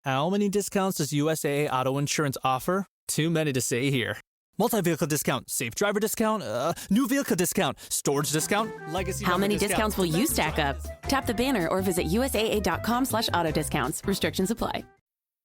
How many discounts does USAA Auto Insurance offer? Too many to say here. Multi-vehicle discount, safe driver discount, new vehicle discount, storage discount, legacy. How many discount. discounts will you stack up? Tap the banner or visit USAA.com/auto discounts. Restrictions apply.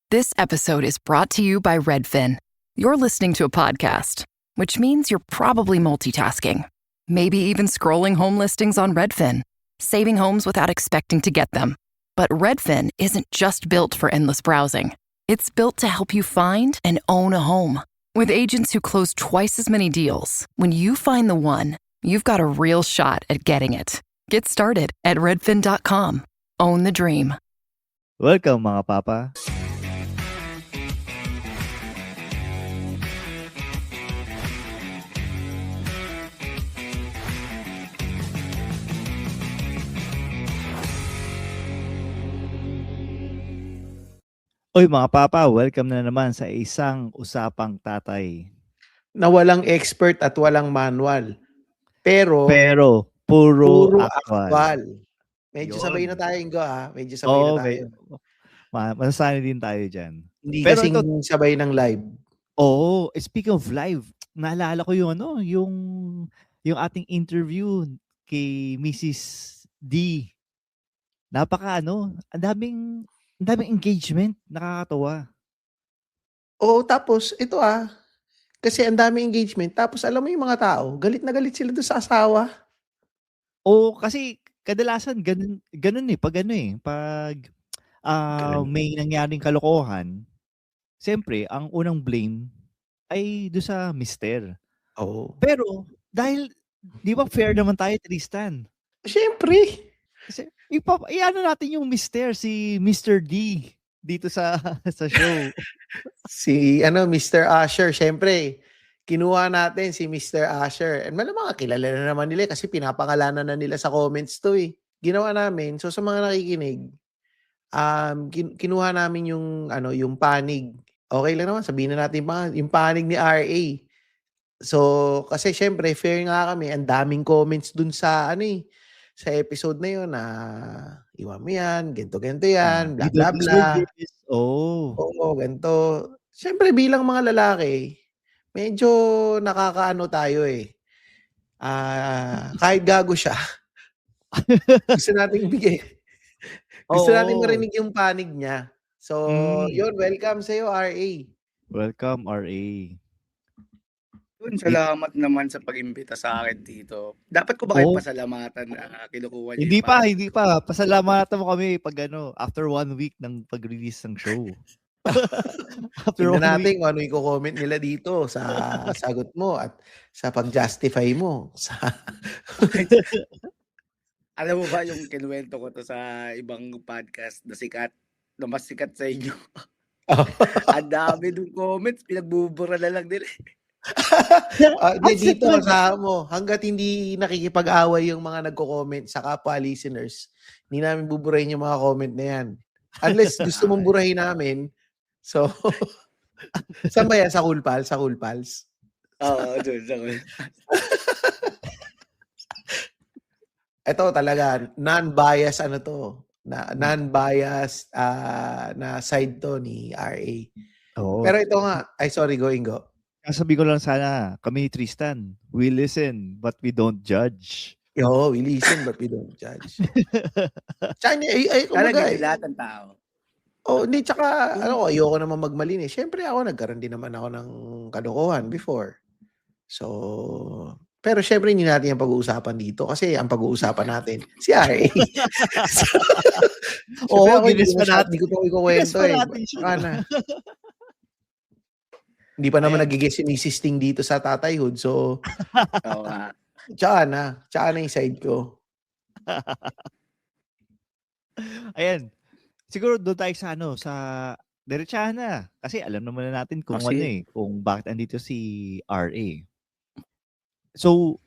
This episode is brought to you by Redfin. You're listening to a podcast, which means you're probably multitasking. Maybe even scrolling home listings on Redfin, saving homes without expecting to get them. But Redfin isn't just built for endless browsing. It's built to help you find and own a home. With agents who close twice as many deals, when you find the one, you've got a real shot at getting it. Get started at redfin.com. Own the dream. Welcome mga papa. Oy mga papa, welcome na naman sa isang usapang tatay. Na walang expert at walang manual. Pero puro puro actual. actual. Medyo Yun. sabay na tayo, Ingo, ha? Medyo sabay na tayo. Masasanay din tayo dyan. Hindi Pero kasing sabay ng live. Oo, speaking of live, naalala ko yung ating interview kay Mrs. D. Ang daming engagement, nakakatawa. Oo, tapos ito kasi ang daming engagement. Tapos alam mo yung mga tao, galit na galit sila doon sa asawa. Oo, kasi kadalasan ganun pag may nangyaring kalokohan, siyempre ang unang blame ay do sa mister. Oo. Pero dahil di ba fair naman tayo, Tristan? Siyempre. Kasi iano natin yung mister, si Mr. D dito sa show. Si Mr. Asher, siyempre. Kinuha natin si Mr. Asher. And malamang kilala na naman nila kasi pinapangalanan na nila sa comments to eh. Ginawa namin. So sa mga nakikinig, kinuha namin yung panig. Okay lang naman, sabihin na natin yung panig ni RA. So, kasi syempre, fair nga kami. Ang daming comments dun sa sa episode na yun na iwan mo yan, ganito yan, bla bla bla. Oo, ganito. Syempre, bilang mga lalaki, medyo nakakaano tayo eh. Kahit gago siya, gusto nating bigay. Gusto natin marinig yung panig niya. So, yun, welcome sa'yo, RA. Welcome, RA. Salamat naman sa pag-imbita sa akin dito. Dapat ko ba kayo pasalamatan na kinukuha niyo? Hindi pa. Pasalamatan mo kami pag after 1 week ng pag-release ng show. Tingnan natin kung ano yung comment nila dito sa sagot mo at sa pag-justify mo. Alam mo ba yung kinuwento ko to sa ibang podcast na mas sikat sa inyo? Ang dami ng comments, pinagbubura na lang nila. Dito sa mo, hanggat hindi nakikipag-away yung mga nagko-comment sa kapwa listeners, hindi namin buburahin yung mga comment na yan. Unless gusto mong burahin namin. So, saan ba yan? Sa Cool Pals? Sa Cool Pals? Oo, doon. Sa Cool Pals. Ito talaga, non-bias non-bias na side to ni RA. Pero ito nga, sorry, go. Sabi ko lang sana, kami ni Tristan, we listen but we don't judge. Yo, we listen but we don't judge. Tsaka, talaga lahat ng tao. Hindi, tsaka, ayoko naman magmalinis. Siyempre ako, nagkaroon din naman ako ng kalokohan before. So, pero siyempre hindi natin yung pag-uusapan dito kasi ang pag-uusapan natin, si RA. Ginis pa natin. Hindi ko pa ikukwento eh. Hindi pa naman nagigis yung existing dito sa Tatayhood. So, tsaka na yung side ko. Ayan. Siguro doon tayo sa diretsahan na. Kasi alam naman na natin kung kung bakit andito si RA. So,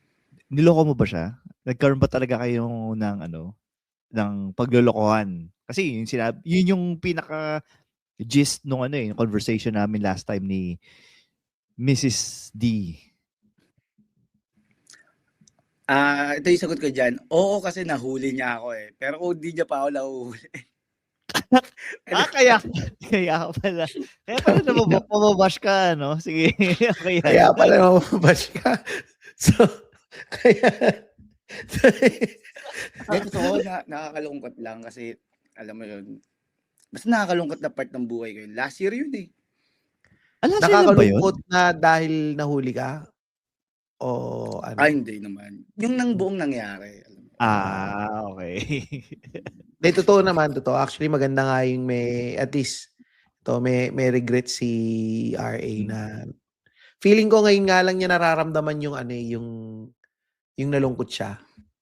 niloko mo ba siya? Nagkaroon ba talaga kayo ng paglolokohan? Kasi yun yung pinaka gist nung yung conversation namin last time ni Mrs. D. Ito yung sagot ko dyan. Oo, kasi nahuli niya ako eh. Pero kung hindi niya pa ako nahuhuli, Kaya pala. Kaya pala mababash ka, no? Sige. Okay. Kaya pala mababash ka. So, kaya... Totoo, nakakalungkot lang kasi, alam mo yun, basta nakakalungkot na part ng buhay ko yun. Last year yun eh. Nakakalungkot na dahil nahuli ka? O ano? Hindi naman. Yung nang buong nangyari. Okay. Totoo naman, totoo. Actually, maganda nga yung at least, may regret si RA na feeling ko ngayon nga lang niya nararamdaman yung nalungkot siya.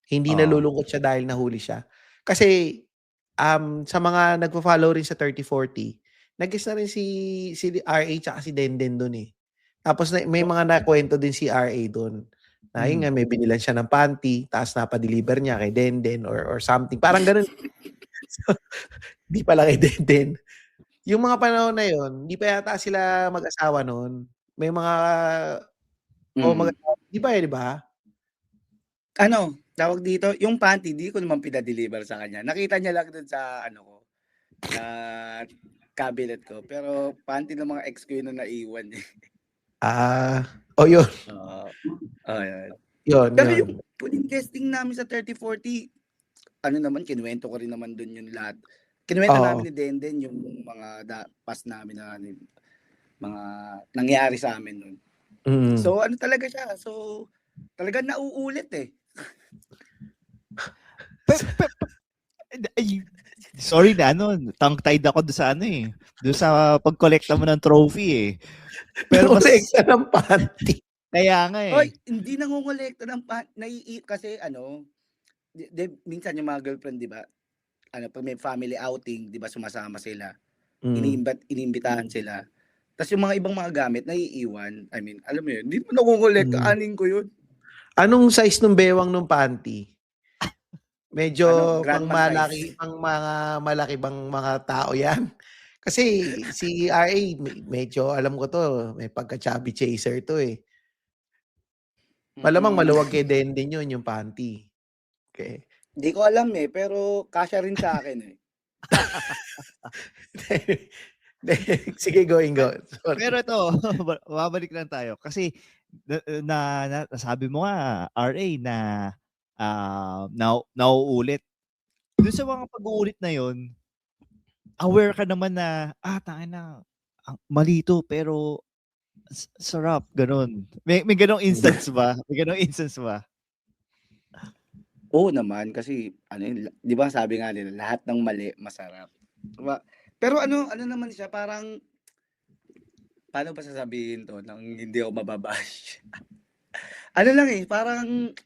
Hindi nalulungkot siya dahil nahuli siya. Kasi, sa mga nagpo-follow rin sa 3040, nag-guess na rin si RA tsaka si Denden doon eh. Tapos may mga nakwento din si RA doon. Na yun nga, may binilan siya ng panty, tapos napadeliver niya kay Denden or something. Parang ganun. So, di pala kay Denden. Yung mga panahon na yun, di pa yata sila mag-asawa noon. May mga... mag-asawa. Di ba di ba? Tawag dito, yung panty, di ko naman pinadeliver sa kanya. Nakita niya lang dun sa, sa cabinet ko. Pero panty ng mga ex ko yun na naiwan eh. Yun. Yan. Yun. Pero yung puling guesting namin sa 3040, kinuwento ko rin naman dun yung lahat. Kinuwento namin ni Denden yung mga past namin na mga nangyari sa amin nun. So, talaga siya? So, talaga nauulit eh. Sorry na, tongue-tied ako doon sa doon sa pag-collecta mo ng trophy eh. Pero kolekta ng panty. Kaya nga eh. Hoy, hindi nangongolekta ng panty. Kasi minsan yung mga girlfriend, di ba? Pag may family outing, di ba, sumasama sila. Inimbitahan sila. Tapos yung mga ibang mga gamit, naiiwan. I mean, alam mo yun, hindi mo nangongolekta. Anin ko yun. Anong size ng bewang ng panty? Medyo pang mga malaki bang mga tao yan? Kasi si RA, medyo alam ko to, may pagka-chubby chaser to eh. Malamang maluwag kay Denden yun, yung panty. Okay. Hindi ko alam eh, pero kasya rin sa akin eh. Sige, go. Sorry. Pero ito, babalik lang tayo. Kasi nasabi mo nga, RA, na nauulit. Doon sa mga pag-uulit na yon, aware ka naman na, tangin na, malito, pero sarap, ganun. May ganong instance ba? Oo naman, kasi, di ba sabi nga nila, lahat ng mali, masarap. Diba? Pero ano naman siya, parang, paano ba sasabihin to, nang hindi ako mababash? Lang eh, parang,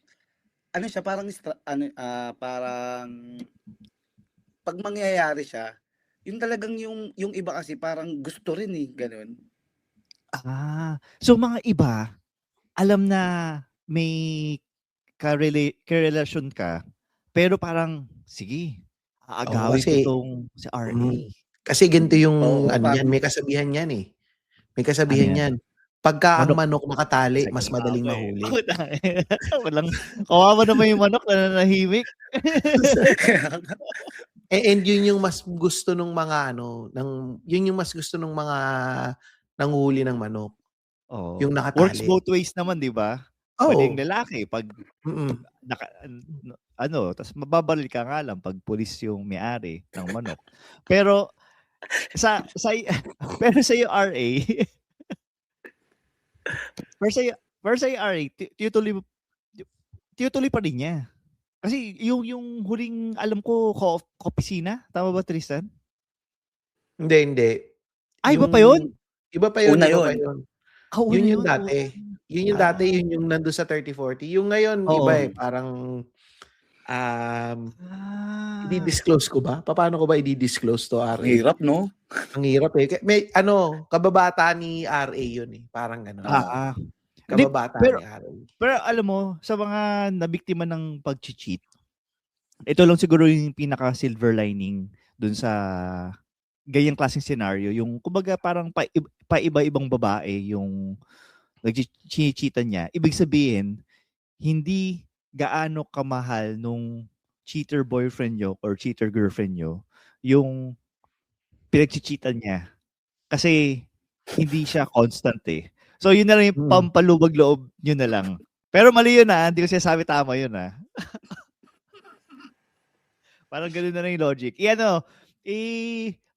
parang, pag mangyayari siya, yung talagang yung iba kasi parang gusto rin eh, ganun. So mga iba, alam na may ka-relasyon ka, pero parang, sige, aagawin ko itong si RA. Kasi ganito yung, may kasabihan yan eh. May kasabihan yan. Pagka ang manok nakatali, mas madaling mahuli. Kawawa naman yung manok na nanahimik. And yun yung mas gusto nung mga yun yung mas gusto nung mga nanghuli ng manok. Yung nakatali. Works both ways naman, di ba? Pwede yung lalaki pag tapos mababaril ka nga lang pag pulis yung may-ari ng manok. Pero sa iyo RA, pero sa RA, tituloy pa rin niya. Kasi yung huling alam ko, opisina, tama ba Tristan? Hindi. Iba pa yun? Iba pa yun. Yun yung una dati. Yun yung dati, yun yung nandun sa 3040. Yung ngayon, iba eh. Parang, i-disclose ko ba? Paano ko ba i-disclose to RA? Hirap, no? Ang hirap eh. May, kababata ni RA yun eh. Parang gano'n. Kababata ni RA. Pero alam mo, sa mga nabiktima ng pag-cheat, ito lang siguro yung pinaka-silver lining dun sa ganyang klaseng scenario. Yung, kumbaga, parang paiba-ibang babae yung nag-cheatan niya. Ibig sabihin, hindi gaano kamahal nung cheater boyfriend nyo or cheater girlfriend nyo yung pinagchichitan niya. Kasi hindi siya constant eh. So yun na lang yung pampaluwag loob nyo na lang. Pero mali yun hindi ko sinasabi tama yun Parang ganun na lang yung logic.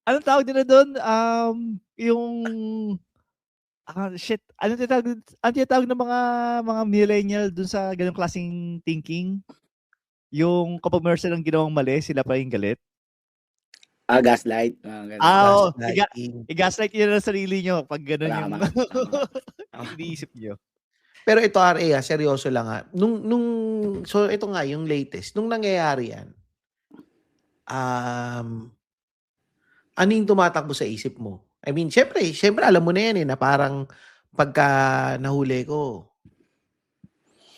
Anong tawag nila doon? Anong tinatawag ng mga millennial doon sa ganung klaseng thinking? Yung kapag meron silang ginawang mali, sila pa yung galit? Gaslight. I-gaslight nyo na ang sarili nyo pag ganun Tama. iniisip nyo. Pero ito RA, seryoso lang so ito nga yung latest. Nung nangyayari yan, ano yung tumatakbo sa isip mo? I mean, syempre alam mo na yan na parang pagka nahuli ko,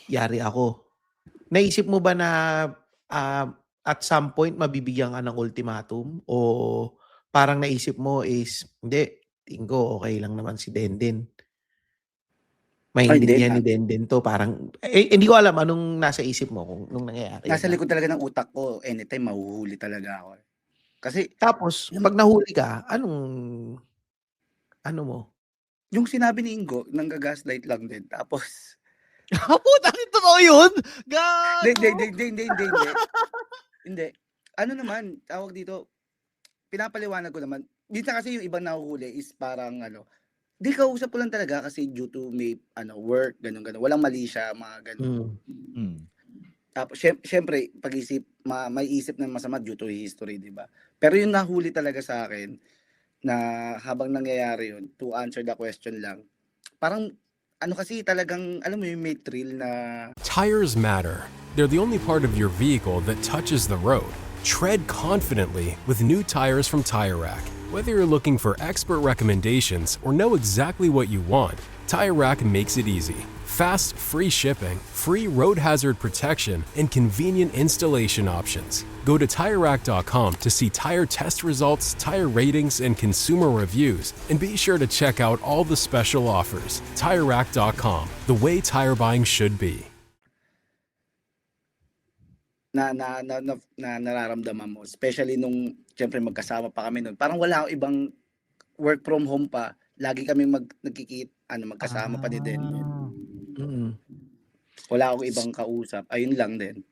yari ako. Naisip mo ba na at some point mabibigyan ka ng ultimatum? O parang naisip mo is, hindi, tingin ko okay lang naman si Denden. Maintindihan ni Denden to. Parang, hindi ko alam anong nasa isip mo kung nung nangyayari. Nasa likod talaga ng utak ko, anytime mahuhuli talaga ako. Kasi, tapos, pag nahuli ka, ano mo? Yung sinabi ni Ingo, nang-gaslight lang din. Tapos, puta, totoo yun? Hindi. Ano naman, tawag dito, pinapaliwanag ko naman. Dito kasi yung ibang nahuhuli is parang di kausap ko lang talaga kasi due to may work, ganun. Walang mali siya, mga ganun. Tapos, syempre, may isip ng masama due to history, di ba? Pero yung nahuli talaga sa akin, na habang nangyayari yun, to answer the question lang, parang, kasi talagang, alam mo yung may thrill na... Tires matter. They're the only part of your vehicle that touches the road. Tread confidently with new tires from Tire Rack. Whether you're looking for expert recommendations or know exactly what you want, Tire Rack makes it easy. Fast, free shipping, free road hazard protection, and convenient installation options. Go to TireRack.com to see tire test results, tire ratings, and consumer reviews, and be sure to check out all the special offers. TireRack.com, the way tire buying should be. Na nararamdaman mo, especially nung syempre magkasama pa kami noon. Parang wala akong ibang work from home pa. Lagi kaming magkasama pa din. Wala akong ibang kausap. Ayun lang din.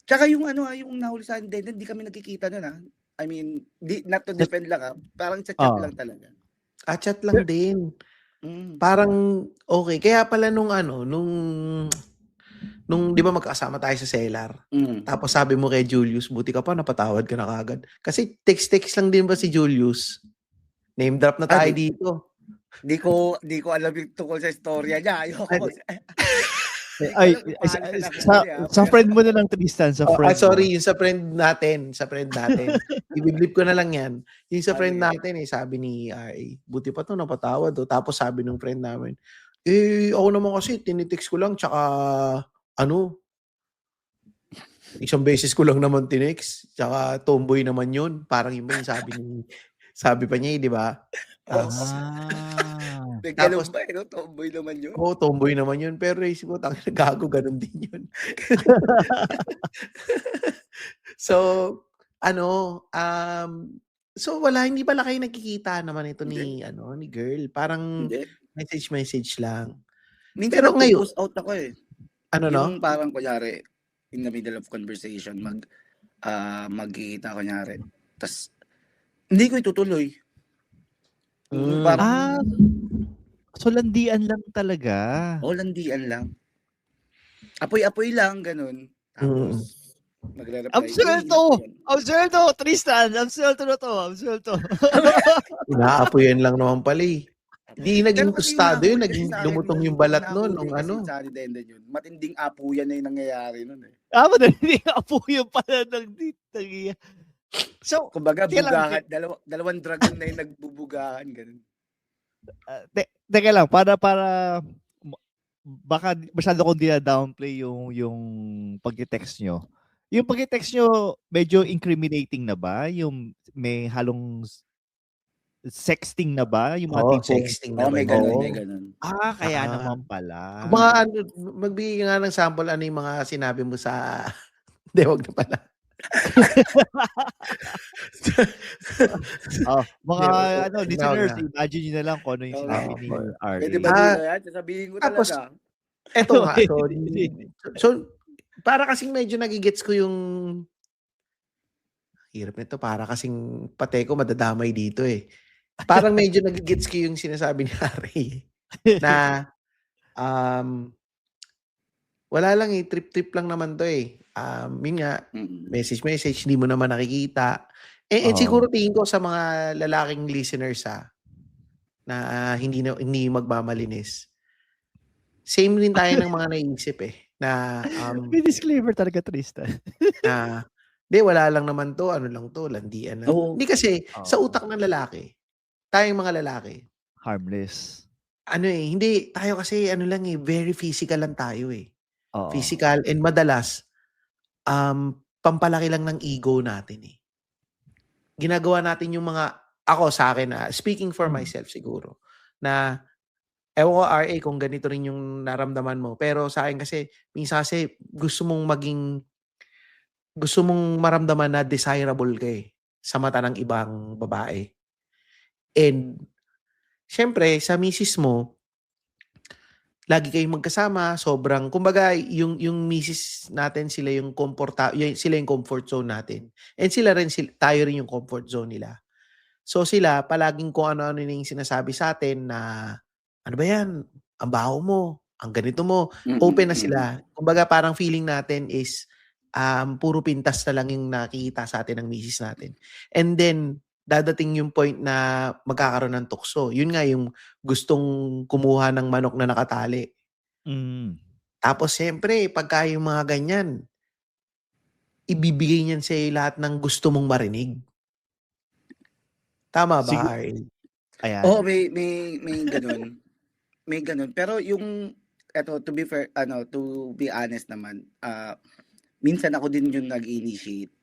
Tsaka yung yung nahuli sa akin din, hindi kami nagkikita noon I mean, not to defend lang parang sa chat lang talaga. Chat lang din. Parang okay. Kaya pala nung di ba magkasama tayo sa Cellar? Tapos sabi mo kay Julius, buti ka pa, napatawad ka na kagad. Kasi text lang din ba si Julius? Name drop na tayo dito. Di ko alam yung tungkol sa istorya niya. Ayoko. Sa friend mo na lang, Tristan. Sorry, yung sa friend natin. I-blip ko na lang yan. Yung sa friend natin, sabi ni RA, buti pa to, napatawad. Tapos sabi ng friend namin, ako naman kasi, tinitext ko lang, tsaka, isang beses ko lang naman tinext, tsaka tomboy naman yun. Parang yun sabi pa niya, di ba? Tapos ba, tomboy naman yun? Oo, tomboy naman yun. Pero isip ko, gago, ganun din yun. So, so hindi pala kayo nagkikita naman ito ni girl. Parang message lang. Minsan pero ngayon, post out ako yung parang kunyari, in the middle of conversation, magkikita kunyari. Tapos, hindi ko itutuloy. So landian lang talaga. Landian lang. Apoy-apoy lang, ganun. Tapos, magre-reply. Absuelto, Tristan. Absuelto na to. Inaapoyan lang naman pala Hindi naging tostado yun, naging lumutong yung balat nun. Matinding apuyan na yung nangyayari nun matinding apuyan pala ng So, kumbaga, bugahan, dalawang dragon na yung nagbubugahan, ganun. Teka lang, para baka masyado kong dina-downplay yung pag-text nyo. Yung pag-text nyo, medyo incriminating na ba? Yung may halong sexting na ba? Yung mga tipong... sexting na may ganun. Kaya naman pala. Magbigay nga ng sample, ano yung mga sinabi mo sa... Hindi, wag na pala. Mga Hindi, listeners, na. imagine nyo na lang kung ano yung Oo. sinabi ni RA. Pwede ba dito yan? Sasabihin ko Tapos, talaga. eto nga, Hindi. so, para kasing medyo nagigets ko yung, hirap nito, para kasing pate ko madadamay dito eh. Parang medyo nagigets ko yung sinasabi ni Harry na, wala lang eh, trip-trip lang naman to eh. Yun nga, message, hindi mo naman nakikita. And siguro tingin ko sa mga lalaking listeners na hindi magmamalinis. Same din tayo ng mga naisip eh. Na, May disclaimer talaga, Tristan. na, wala lang naman to, ano lang to, landian lang. Oo. Hindi kasi, sa utak ng lalaki, tayong mga lalaki, Harmless. hindi, tayo kasi, lang eh, very physical lang tayo eh. Oo. Physical, and madalas, pampalaki lang ng ego natin eh. Ginagawa natin yung mga, ako sa akin speaking for myself siguro, na, ewan ko RA kung ganito rin yung naramdaman mo, pero sa akin kasi, minsan kasi gusto mong maramdaman na desirable ka eh, sa mata ng ibang babae. And, syempre, sa misis mo, lagi kayong magkasama, sobrang, kumbaga, yung misis natin, sila yung comfort zone natin. And tayo rin yung comfort zone nila. So sila, palaging kung ano-ano na yung sinasabi sa atin na, ano ba yan? Ang baho mo, ang ganito mo, open na sila. Kumbaga, parang feeling natin is, puro pintas na lang yung nakikita sa atin ng misis natin. And then, dadating yung point na magkakaroon ng tukso. Yun nga yung gustong kumuha ng manok na nakatali. Tapos siyempre, pagka yung mga ganyan, ibibigay niyan sa'yo lahat ng gusto mong marinig. Tama ba, RA? Ayan. Oo, may ganun. May ganun. Pero yung, to be fair, to be honest naman, minsan ako din yung nag-initiate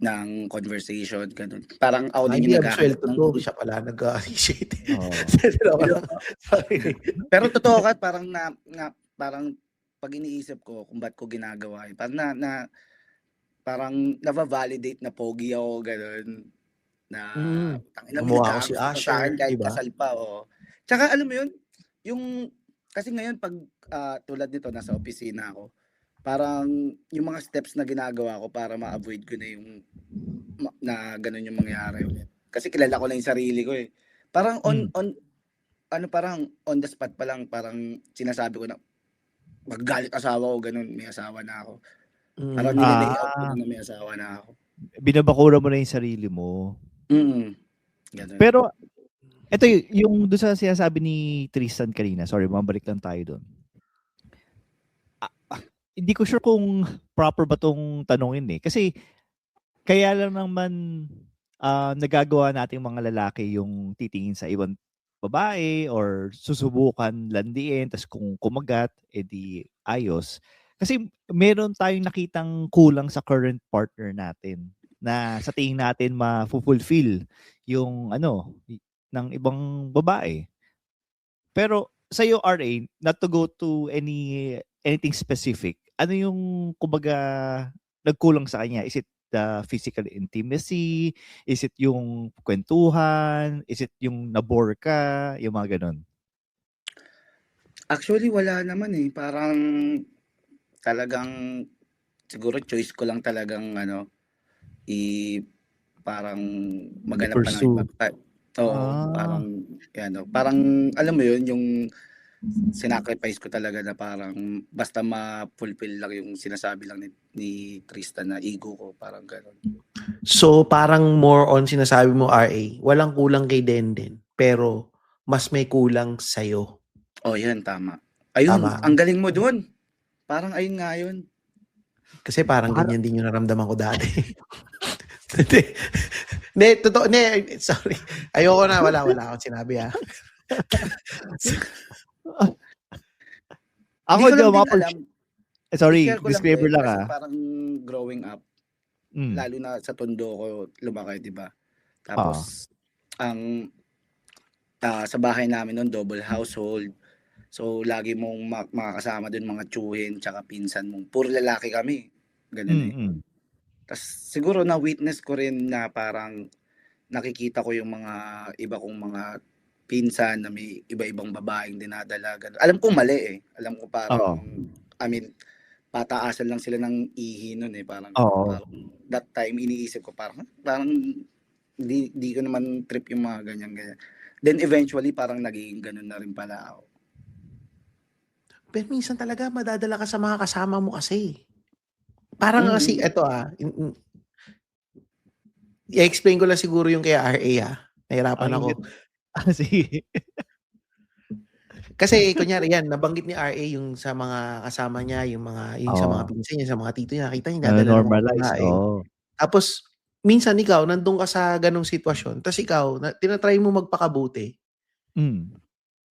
ng conversation, ganun. Parang ako din yung nag-aakit. Siya pala nag-initiate. Pero totoo ka, parang parang pag iniisip ko kung ba't ko ginagawa yun, parang parang na-validate na pogi ako, ganun. Gumawa ako si Asher, kahit diba? kasal pa, Tsaka alam mo yun, kasi ngayon pag tulad nito, nasa opisina ako, parang yung mga steps na ginagawa ko para ma-avoid ko na yung na ganun yung mangyari ulit. Kasi kilala ko na yung sarili ko eh. Parang parang on the spot pa lang, parang sinasabi ko na maggalit asawa ko, ganun, may asawa na ako. Parang nililay-out ko na may asawa na ako. Binabakura mo na yung sarili mo. Ganun. Pero, ito yung doon sa sinasabi ni Tristan kanina, sorry, mabalik lang tayo doon. Hindi ko sure kung proper ba tong tanongin eh. Kasi, kaya lang naman nagagawa nating mga lalaki yung titingin sa ibang babae or susubukan landiin, tas kung kumagat, edi ayos. Kasi meron tayong nakitang kulang sa current partner natin na sa tingin natin ma-fulfill yung ng ibang babae. Pero sa iyo, RA, not to go to anything specific, ano yung kumbaga nagkulang sa kanya? Is it the physical intimacy? Is it yung kwentuhan? Is it yung nabore ka? Yung mga ganun? Actually, wala naman eh. Parang talagang siguro choice ko lang talagang parang maganap pa ng iba. Parang alam mo yun, yung sinacrifice ko talaga na parang basta ma-fulfill lang yung sinasabi lang ni Tristan na ego ko, parang gano'n. So parang more on sinasabi mo, RA, walang kulang kay Denden, pero mas may kulang sa'yo. Yan, tama. Ayun, ang galing mo dun. Parang ayun nga yun. Kasi parang ganyan din yung naramdaman ko dati. Totoo. Sorry. Ayoko na, wala akong sinabi ha. Ako sorry, disclaimer lang ha. Parang growing up, lalo na sa Tondo ko lumaki, di ba? Tapos, sa bahay namin noon, double household. So, lagi mong makakasama dun mga tsuhin, tsaka pinsan mong. Puro lalaki kami. Ganun eh. Mm. Tas siguro na-witness ko rin na parang nakikita ko yung mga iba kong mga pinsan na may iba-ibang babaeng dinadala. Ganun. Alam ko mali eh. Alam ko parang, I mean, pataasan lang sila ng ihi nun eh. Parang that time iniisip ko parang di ko naman trip yung mga ganyan. Then eventually parang naging ganun na rin pala ako. Pero minsan talaga madadala ka sa mga kasama mo kasi. Parang kasi, eto i-explain ko lang siguro yung kay RA Nahirapan ako. Sige. Kasi kunyari yan, nabanggit ni RA yung sa mga kasama niya, yung sa mga pinsan niya, sa mga tito niya, nakita niya dadala ng normalize. Tapos minsan ikaw nandun ka sa ganung sitwasyon, tapos ikaw tinatry mo magpakabuti.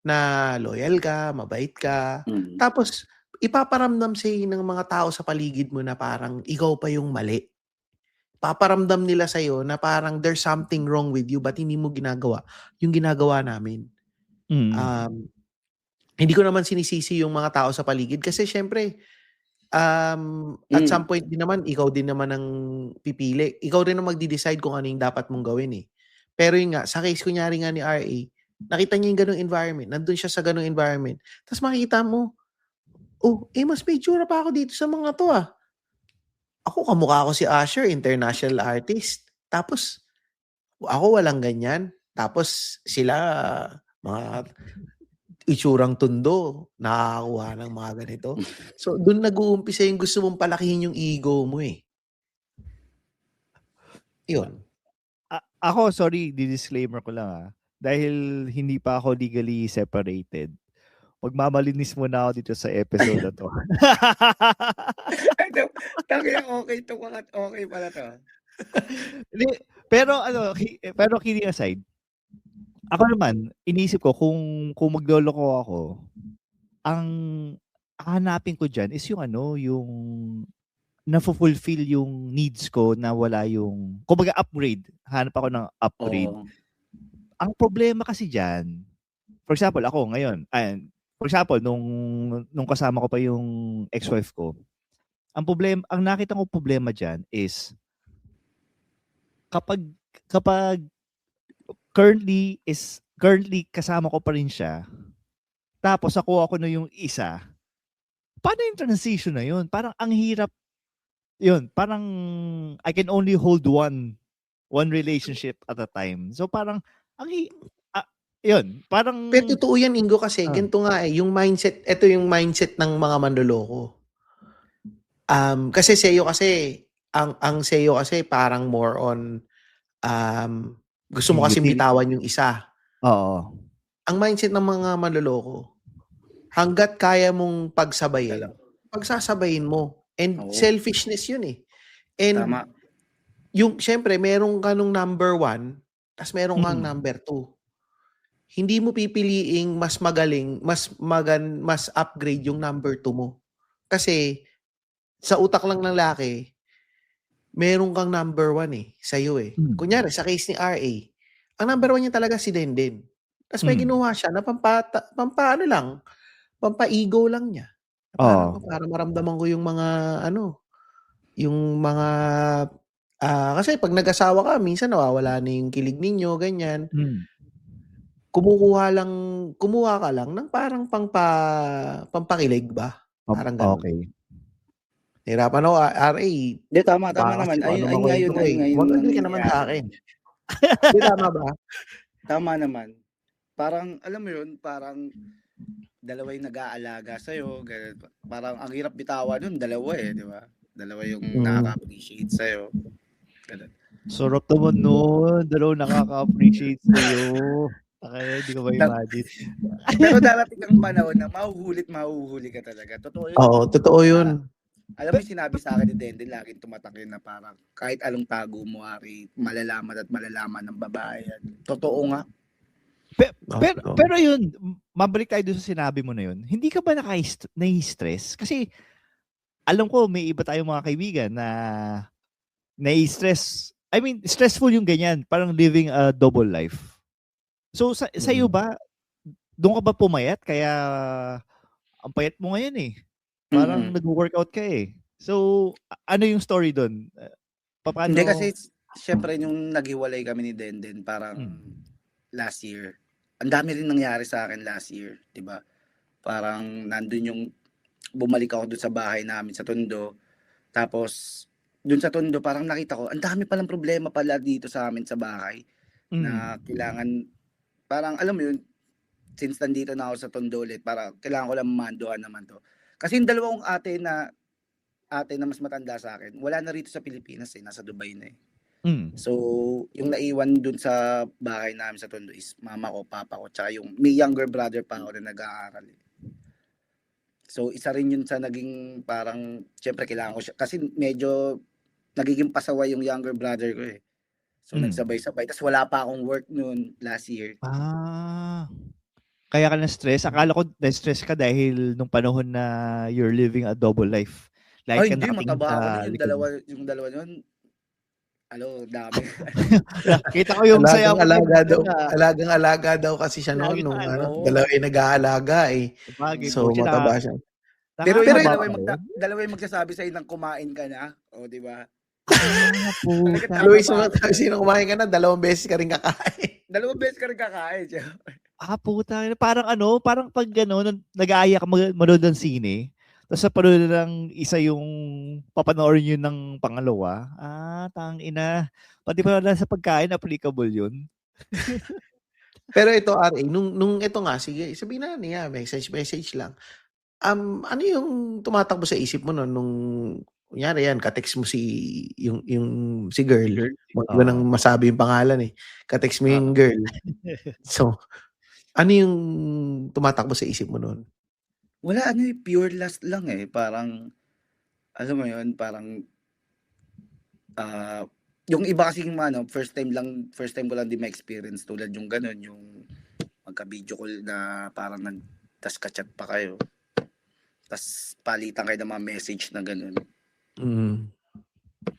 Na loyal ka, mabait ka. Tapos ipaparamdam ng mga tao sa paligid mo na parang ikaw pa yung mali. Paparamdam nila sa'yo na parang there's something wrong with you, ba't hindi mo ginagawa yung ginagawa namin. Hindi ko naman sinisisi yung mga tao sa paligid kasi syempre at some point din naman ikaw din naman ang pipili. Ikaw rin ang magde-decide kung ano yung dapat mong gawin eh. Pero yun nga, sa case kunyari nga ni RA, nakita niya yung ganung environment, nandun siya sa ganung environment. Tapos makikita mo, mas may tsura pa ako dito sa mga to Ako, kamukha ko si Usher, international artist. Tapos, ako walang ganyan. Tapos, sila, mga itsurang tundo, nakakakuha ng mga ganito. So, doon nag-uumpisa yung gusto mong palakihin yung ego mo eh. Yun. Ako, sorry, disclaimer ko lang dahil hindi pa ako legally separated. Magmamalinis muna ako dito sa episode na to. Okay pala to. Pero kidding aside, ako naman, iniisip ko kung magloloko ako, ang hahanapin ko dyan is yung yung na-fulfill yung needs ko na wala yung, kumbaga upgrade. Hanap ako ng upgrade. Ang problema kasi dyan, for example, ako ngayon, for example, nung kasama ko pa yung ex-wife ko, ang nakita ko problema dyan is kapag currently kasama ko pa rin siya, tapos ako na yung isa, paano yung transition na yun? Parang ang hirap yun. Parang I can only hold one relationship at a time. So parang yun, parang... Pero totoo yan, Ingo, kasi ganito nga yung mindset, ito yung mindset ng mga manloloko. Kasi sa'yo kasi, ang sa'yo kasi parang more on, gusto mo kasi bitawan yung isa. Oo. Ang mindset ng mga manloloko, hanggat kaya mong pagsasabayin mo. And selfishness yun eh. And syempre, meron ka nung number 1, tas meron kang number 2. Hindi mo pipiliing mas magaling, mas upgrade yung number 2 mo. Kasi sa utak lang ng laki, meron kang number 1 sa'yo eh. Kunyari, sa case ni RA, ang number 1 niya talaga si Denden. Tapos may ginawa siya na pampa-ego lang niya. Para maramdaman ko yung mga kasi pag nag-asawa ka, minsan nawawala na yung kilig ninyo, ganyan. Kumuha ka lang ng parang pampakilig ba? Parang gano'n. Okay. Hirapan ako, RA. Hindi, tama naman. Ayun. Wag ka naman sa akin. Hindi, tama ba? Tama naman. Parang, alam mo yun, parang dalawa yung nag-aalaga sa'yo. Parang ang hirap bitawan yun, dalawa di ba? Dalawa yung nakaka-appreciate sa'yo. Ganun. Sarap naman nun. Dalawa nakaka-appreciate sa'yo. Okay, hindi ko ma-imagine. Pero darating ang panahon na mahuhuli ka talaga. Totoo yun. Oo, totoo yun. Alam mo yung sinabi sa akin ni Denden, laging tumatak yun na parang kahit anong tago mo, Ari, malalaman ng babae. Totoo nga. Pero yun, mabalik tayo doon sa sinabi mo na yun. Hindi ka ba nai-stress? Kasi alam ko may iba tayong mga kaibigan na nai-stress. I mean, stressful yung ganyan. Parang living a double life. So, sa iyo ba, doon ka ba pumayat? Kaya, ang payat mo ngayon eh. Parang nag-workout ka eh. So, ano yung story doon? Paano? Hindi kasi, syempre, yung naghiwalay kami ni Denden, parang last year. Ang dami rin nangyari sa akin last year, di ba? Parang nandun yung, bumalik ako doon sa bahay namin sa Tondo. Tapos, doon sa Tondo, parang nakita ko, ang dami palang problema pala dito sa amin sa bahay. Na kailangan, parang alam mo yun, since nandito na ako sa Tondo ulit, para kailangan ko lang mandohan naman to. Kasi yung dalawang ate na mas matanda sa akin, wala na rito sa Pilipinas nasa Dubai na eh. So, yung naiwan dun sa bahay namin sa Tondo is mama ko, papa ko, tsaka yung may younger brother pa ako na nag-aaral eh. So, isa rin yun sa naging parang, syempre kailangan ko siya, kasi medyo nagiging pasaway yung younger brother ko eh. So, nagsabay-sabay. Tapos wala pa akong work noon last year. Kaya ka na-stress? Akala ko na-stress ka dahil nung panahon na you're living a double life. Like, hindi, mataba ako yung dalawa yun. Dami. Kita ko yung saya mo. Alagang-alaga daw kasi siya noon. Nung dalawa yung nag-aalaga eh. So, mataba siya. Pero dalawa yung magsasabi sa'yo nang kumain ka na. O, di ba? Luis, sino kumain ka na? 2 beses ka rin kakain. 2 beses ka rin kakain. Puta. Parang pag gano'n, nag-aaya ka manood ng sine. Tapos sa panood ng isa yung papanoorin yun ng pangalawa. Tangina. Pati pa na sa pagkain, applicable yun. Pero ito, RA, nung ito nga, sige, sabihin na niya, message lang. Ano yung tumatakbo sa isip mo noon nung kunyari yan, ka-text mo si girl. Wala nang masabi yung pangalan eh. Ka-text mo yung girl. So, ano yung tumatakbo sa isip mo noon? Wala, pure lust lang eh. Parang, alam mo yun, parang, yung iba kasing first time ko lang din ma-experience tulad yung ganun, yung magka-video call na parang tas ka-chat pa kayo. Tas palitan kayo ng mga message na ganun.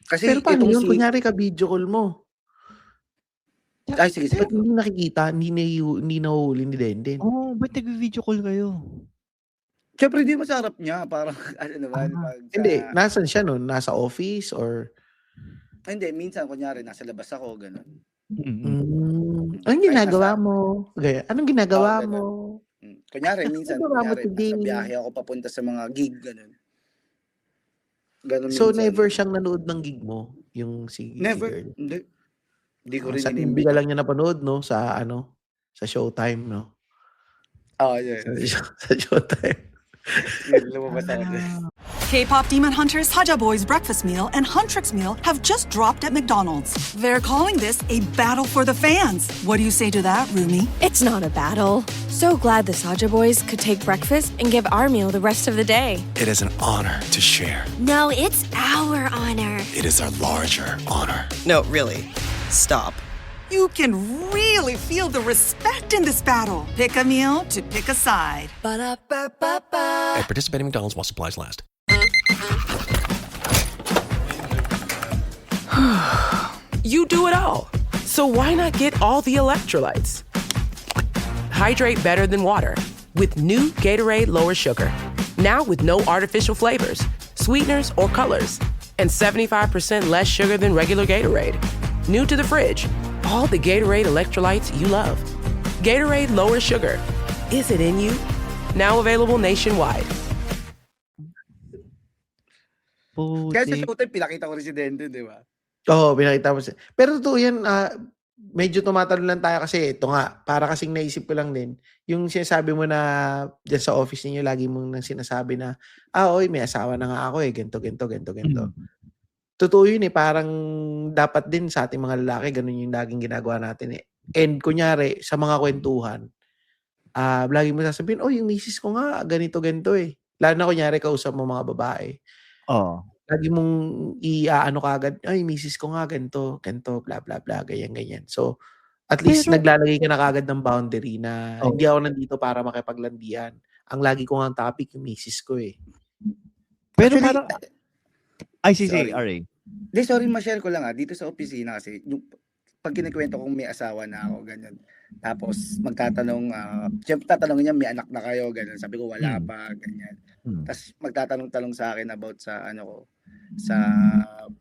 Kasi pero paano yun? Kunyari ka-video call mo. Ay, sige. Ba't hindi nakikita? Hindi nahuli ni Denden? Ba't nag-video call kayo? Siyempre, hindi masarap niya. Parang, naman. Hindi, nasan siya nun? Nasa office or? Hindi, minsan, kunyari, nasa labas ako, gano'n. Anong ginagawa mo? Anong ginagawa mo? Kunyari, minsan, nasa biyahe ako papunta sa mga gig, gano'n. So, minsan. Never siyang nanood ng gig mo? Yung never. Si girl? Hindi ko rin sa TV ka lang niya napanood, no? Sa Showtime, no? Yeah. Sa Showtime. K-pop Demon Hunters, Haja Boys Breakfast Meal and Huntrix Meal have just dropped at McDonald's. They're calling this a battle for the fans. What do you say to that, Rumi? It's not a battle. So glad the Saja Boys could take breakfast and give our meal the rest of the day. It is an honor to share. No, it's our honor. It is our larger honor. No, really. Stop. You can really feel the respect in this battle. Pick a meal to pick a side. Ba-da-ba-ba-ba. At participating McDonald's while supplies last. You do it all. So why not get all the electrolytes? Hydrate better than water with new Gatorade Lower Sugar. Now with no artificial flavors, sweeteners, or colors. And 75% less sugar than regular Gatorade. New to the fridge. All the Gatorade electrolytes you love. Gatorade Lower Sugar. Is it in you? Now available nationwide. Kaya sa Showtime, pinakita ko rin si Denden, di ba? Oo, pinakita mo siya. Pero totoo yan, medyo tumatalo lang tayo kasi ito nga, para kasing naisip ko lang din, yung sinasabi mo na dyan sa office niyo lagi mong nang sinasabi na, oy, may asawa na nga ako eh, ganito. Totoo yun eh, parang dapat din sa ating mga lalaki, ganun yung laging ginagawa natin eh. And kunyari, sa mga kwentuhan, lagi mo sasabihin, yung misis ko nga, ganito eh. Lalo na kunyari, kausap mo mga babae. Lagi mong i-ano kagad, misis ko nga, ganito, bla bla bla, ganyan. So, at least naglalagay ka na kagad ng boundary na hindi ako nandito para makipaglandian. Ang lagi ko nga topic, yung misis ko eh. Pero parang, RA. Sorry, ma-share ko lang dito sa opisina kasi, yung, pag kinikwento kong may asawa na ako, ganyan. Tapos magtatanong, siyempre tatanungin niya, may anak na kayo, ganun. Sabi ko, wala pa, ganyan. Tapos magtatanong-tanong sa akin about sa ano ko, sa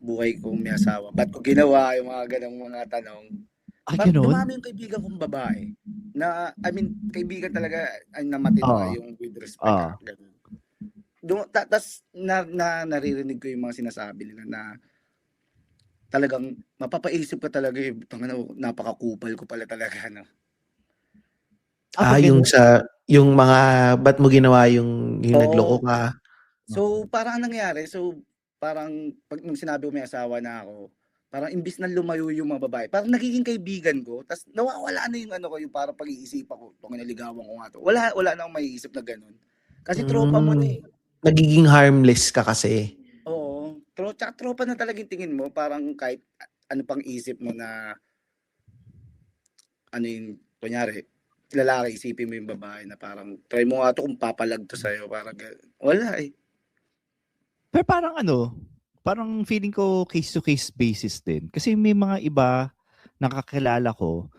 buhay kong may asawa. Ba't ko ginawa yung mga ganong mga tanong? Dumami yung kaibigan kong babae. Na, I mean, kaibigan talaga na matino yung with respect. Ganun. Tapos naririnig ko yung mga sinasabi nila na talagang mapapaisip ka talaga napakakupal ko pala talaga, no? Yung mga, ba't mo ginawa yung nagloko ka? So, parang nangyari, parang pag nung sinabi ko may asawa na ako, parang imbis na lumayo yung mga babae, parang nagiging kaibigan ko, tas nawawala na yung ano ko, yung parang pag-iisipan ko, naligawan ko nga to. Wala na akong maiisip na ganun. Kasi tropa mo na eh. Nagiging harmless ka kasi. Oo. Tropa na talagang tingin mo, parang kahit ano pang isip mo na ano yung, kunyari, lalaki, isipin mo yung babae na parang, try mo nga ito kung papalag to sa'yo. Parang, wala eh. Pero parang feeling ko case-to-case basis din. Kasi may mga iba nakakilala ko,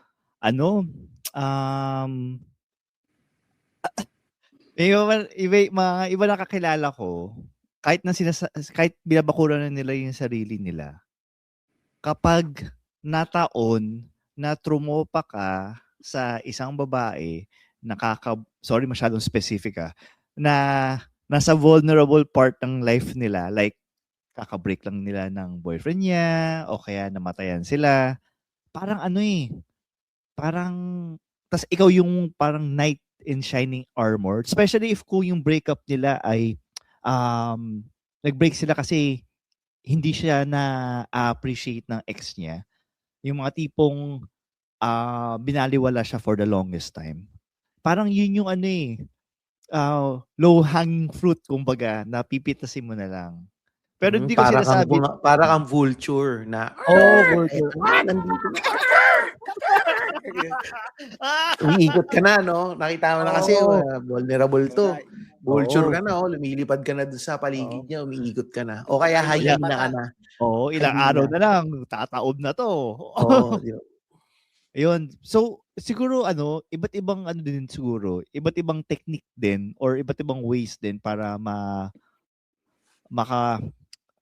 mga iba nakakilala ko, kahit binabakuran na nila yung sarili nila, kapag nataon na trumopa ka sa isang babae, sorry masyadong specific na nasa vulnerable part ng life nila, like kakabreak lang nila ng boyfriend niya o kaya namatayan sila, parang tas ikaw yung parang knight in shining armor, especially if yung breakup nila ay nag-break sila kasi hindi siya na-appreciate ng ex niya, yung mga tipong binaliwala siya for the longest time. Parang yun yung low-hanging fruit, kumbaga, na pipitasin mo na lang. Pero hindi ko sinasabi. Para kang vulture na. Vulture. Nandito na. Umiikot ka na, no? Nakita mo na kasi, vulnerable to. Vulture ka na, lumilipad ka na doon sa paligid niya, umiikot ka na. O kaya hayang na ka na. Ilang araw na lang, tataob na to. Ayun. So, siguro iba't ibang din siguro, iba't ibang technique din or iba't ibang ways din para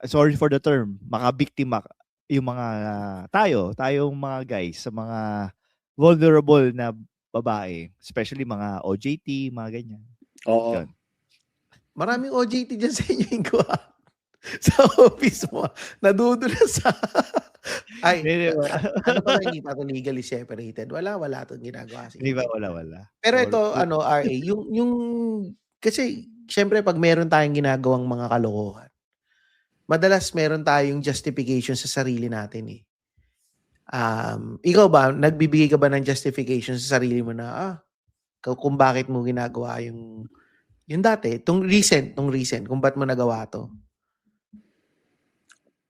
sorry for the term, makabiktima yung mga tayong mga guys sa mga vulnerable na babae, especially mga OJT, mga ganyan. Oo. Yun. Maraming OJT dyan sa inyo yung sa office mo. Nadudulas sa ano pa hindi pa ito legally separated? Wala itong ginagawa. Hindi ba? Wala. Pero ito, RA, yung kasi, syempre, pag meron tayong ginagawang mga kalokohan, madalas meron tayong justification sa sarili natin eh. Ikaw ba, nagbibigay ka ba ng justification sa sarili mo na, kung bakit mo ginagawa yung dati, itong recent, kung ba't mo nagawa to?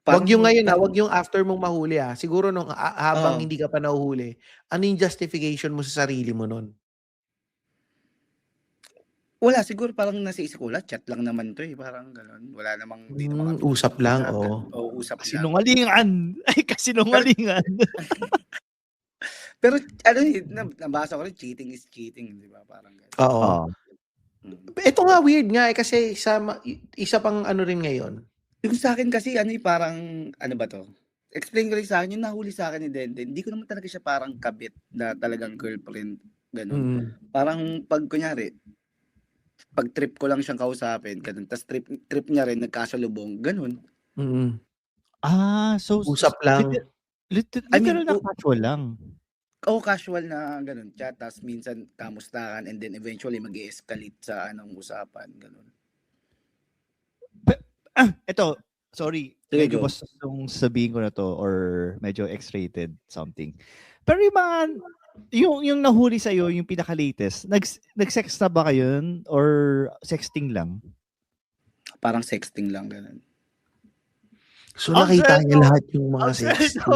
Wag yung ngayon wag yung after mong mahuli Siguro nung habang hindi ka pa nahuhuli, ano yung justification mo sa sarili mo nun? Wala, siguro parang nasa isip ko, chat lang naman to eh, parang gano'n. Wala namang, usap lang, usap lang. Sinungalingan. Kasinungalingan. Pero, nabasa ko rin, cheating is cheating, di ba? Parang gano'n. Oo. Ito nga, weird nga kasi isa pang rin ngayon. Yung sa akin kasi, parang, ba to? Explain ko rin sa akin, yung nahuli sa akin ni Denden, hindi ko naman talaga siya parang kabit na talagang girlfriend, gano'n. Parang, pag kunyari, pag trip ko lang siyang kausapin, ganun. Tapos trip niya rin, nagkasalubong, ganun. So usap lang. Literal na casual lang. Casual na ganun, chat. Tapos minsan kamustahan and then eventually mag-i-escalate sa usapan, ganun. Ito, sorry. Medyo basta yung sabihin ko na to or medyo X-rated something. Pero yung nahuli sa'yo, yung pinaka-latest, nag-sex na ba kayo or sexting lang? Parang sexting lang, ganun. So nakita niya lahat yung mga sexting?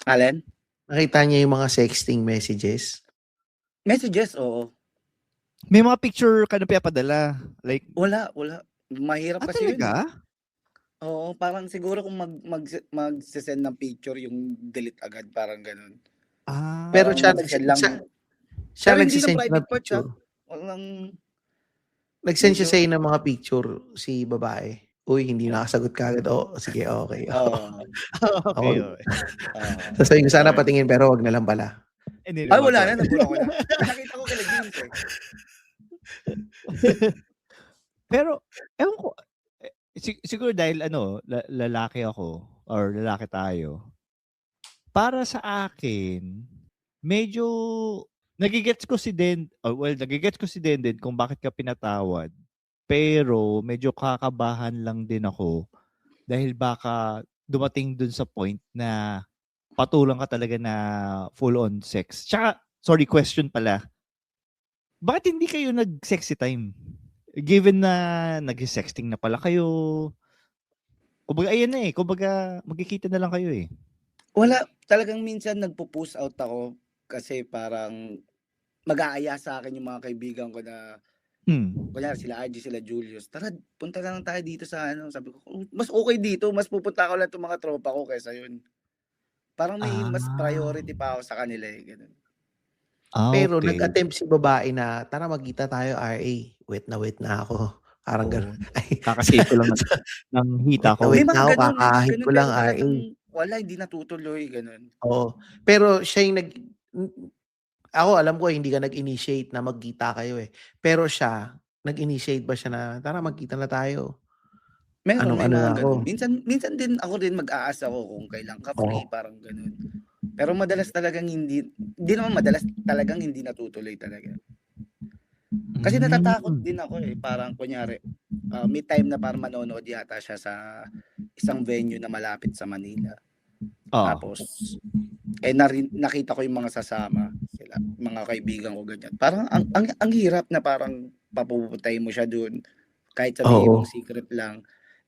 Alin? Nakita niya yung mga sexting messages? Messages, oo. May mga picture ka na pinapadala? Like, wala. Mahirap kasi talaga? yun. Oo, parang siguro kung mag-send ng picture yung delete agad, parang ganun. Pero siya Nagsisend lang. siya Pero hindi ng nagsisend ng private parts, picture. Walang Nag-send siya video. sa'yo ng mga picture si babae. Uy, hindi nakasagot kagad. Sige, okay. Okay. Sasabihin ko sana patingin pero wag na lang pala. Ay, wala na. Nabura ko na. Nakita ko kila James eh. Pero, ewan ko, siguro dahil lalaki ako or lalaki tayo, para sa akin, medyo nagigets ko si Denden kung bakit ka pinatawad. Pero medyo kakabahan lang din ako dahil baka dumating dun sa point na patulang ka talaga na full-on sex. Tsaka, sorry, question pala. Bakit hindi kayo nag-sexy time? Given na nag-sexting na pala kayo. Kumbaga, ayan na eh. Kumbaga, magkikita na lang kayo eh. Wala. Talagang minsan nagpo-push out ako kasi parang mag-aaya sa akin yung mga kaibigan ko na kunyari sila RG, sila Julius. Tara, punta lang tayo dito sa sabi ko, mas okay dito. Mas pupunta ko lang itong mga tropa ko kaysa yun. Parang may mas priority pa ako sa kanila eh. Ganun. Pero Okay. nag-attempt si babae na, tara magkita tayo RA. Wet na ako. Parang gano'n. Kakasito lang ng hita ko. Wet May na mga ako, ganun eh. kakahit Ganun, ko lang pero RA. talagang wala, hindi natutuloy. Ganun. Oo. Pero siya yung ako alam ko hindi ka nag-initiate na magkita kayo eh. Pero siya, nag-initiate ba siya na, tara magkita na tayo? Meron, may mga ako. ganun. Minsan din ako din mag-aasa ko kung kailan ka free, parang ganun. Pero madalas talagang hindi naman madalas talagang hindi natutuloy talaga. Kasi natatakot din ako eh. Parang kunyari, may time na parang manonood yata siya sa isang venue na malapit sa Manila. Tapos, nakita ko yung mga sasama sila, mga kaibigan ko ganyan. Parang ang hirap na parang papupuntay mo siya doon kahit sabihin mong secret lang.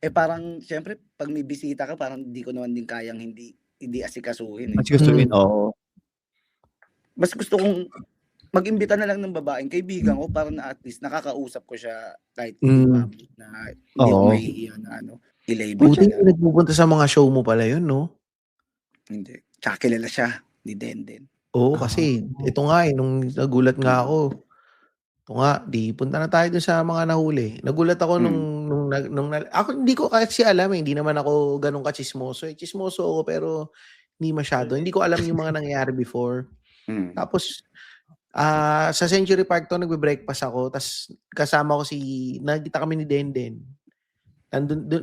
Eh parang syempre pag may bisita ka parang hindi ko naman din kayang hindi asikasuhin eh. Asikasuhin, oo. Mas gusto kong mag-imbita na lang ng babaeng kaibigan ko para na at least nakakausap ko siya kahit hindi public na hindi ako mahihiya na i-label Buti siya. nagpupunta sa mga show mo pala yun, no? Hindi. Tsaka kilala siya ni Denden. Oo, kasi ito nga nung nagulat nga ako. Ito nga, punta na tayo dun sa mga nahuli. Nagulat ako nung ako hindi ko kasi alam hindi naman ako ganun ka-chismoso. Chismoso ako pero hindi masyado. Hindi ko alam yung mga nangyayari before. Tapos, sa Century Park to, nagbe-breakfast ako. Tapos, kasama ko nakita kami ni Denden.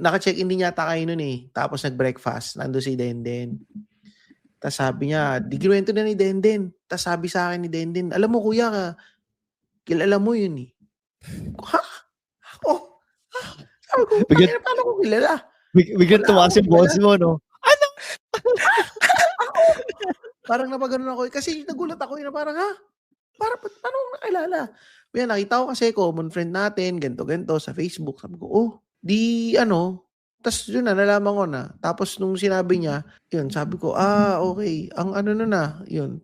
Naka-check-in din yata kayo nun eh. Tapos, nag-breakfast. Nandun si Denden. Tapos, sabi niya, di kinuwento na ni Denden. Tapos, sabi sa akin ni Denden, alam mo kuya, kilala mo yun eh. Ha? Ako? Sabi ko, paano ko kilala? Bigyan tumaas yung boss mo, no? Ano? Parang napaganon ako. Kasi nagulat ako na parang, paano ko nakilala? Kaya nakita ko kasi common friend natin, ganto sa Facebook. Sabi ko, tapos yun na, nalaman ko na. Tapos nung sinabi niya, yun, sabi ko, okay. Ang yun.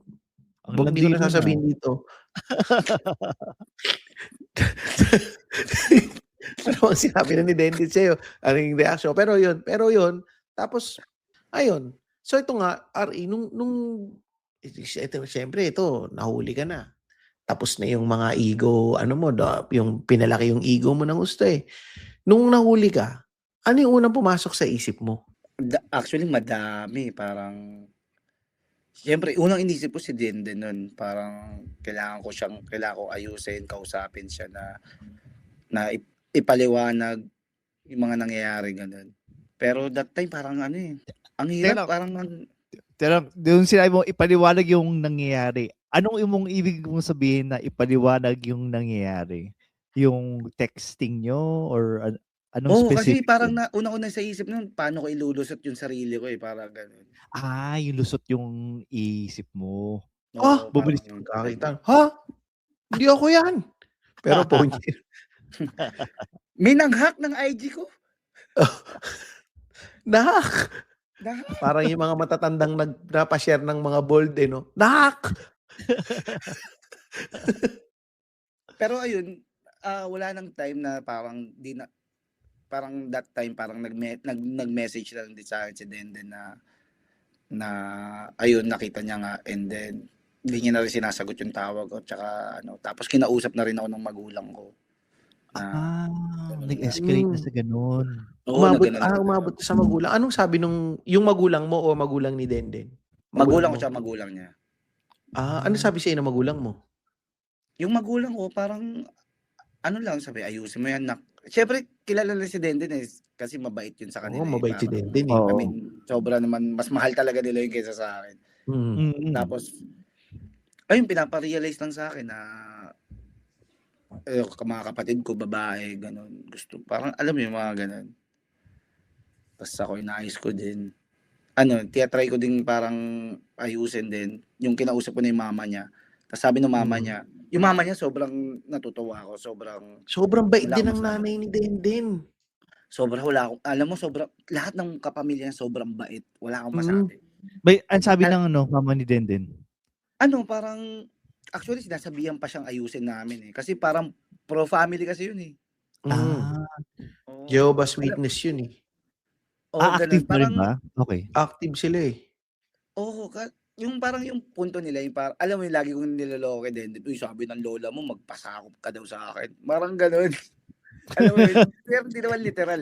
Hindi ko na sasabihin dito. Ano ang sinabi na ni Denden sa'yo? Ano yung reaction? Pero yun. Tapos, ayun. So ito nga, RE, siyempre ito, nahuli ka na. Tapos na yung mga ego, yung pinalaki yung ego mo ng gusto eh. Nung nahuli ka, ano yung unang pumasok sa isip mo? Actually, madami. Parang, siyempre, unang inisip ko si Denden nun. Parang, kailangan ko ayusin, kausapin siya na ipaliwanag yung mga nangyayari, ganun. Pero that time, parang ang hirap, Pero yung sinabi mo, ipaliwanag yung nangyayari. Anong imong ibig mong sabihin na ipaliwanag yung nangyayari? Yung texting nyo or anong specific? Kasi parang una-una sa isip nun, paano ko ilulusot yung sarili ko eh, parang ganun. Yung lusot yung isip mo. Bumilis yung kakita. Hindi ako yan. Pero may nang-hack ng IG ko. Nahack. Parang yung mga matatandang nagpa-share ng mga bold no? Nahack! Pero ayun, wala nang time na parang parang that time parang nag-message lang din sa akin si Denden na na ayun, nakita niya nga, and then hindi niya na rin sinasagot yung tawag ko, tsaka ano, tapos kinausap na rin ako ng magulang ko. Nag-escalate na sa ganun. Oo, Umabot sa magulang. Anong sabi yung magulang mo o magulang ni Denden? Magulang ko tsaka magulang niya. Ano sabi sa'yo ng magulang mo? Yung magulang ko, parang, ano lang, sabi, ayusin mo yan, nak. Siyempre, kilala na si Denden kasi mabait yun sa kanila. Mabait si Denden. I mean, sobra naman, mas mahal talaga nila yung kaysa sa akin. Tapos, ayun, pinaparealize lang sa akin na mga kapatid ko, babae, gano'n. Gusto, parang, alam mo yung mga gano'n. Tapos ako, inaayos ko din. Tiyatry ko din parang ayusin din. Yung kinausap ko na yung mama niya. Tapos sabi ng mama niya, yung mama niya sobrang natutuwa ako. Sobrang bait din ng nanay ni Denden. Alam mo, lahat ng kapamilya niya sobrang bait. Wala akong masabi. Ang sabi ng mama ni Denden? Parang, actually, sinasabihan pa siyang ayusin namin eh. Kasi parang pro-family kasi yun eh. Jehovah's Witness yun eh. Active pa rin ba? Okay. Active sila eh. Oo, yung parang yung punto nila, yung parang, alam mo yung lagi kong niloloko kay Denden, uy, sabi ng lola mo, magpasakop ka daw sa akin. Parang ganun. Alam mo yun, pero hindi naman literal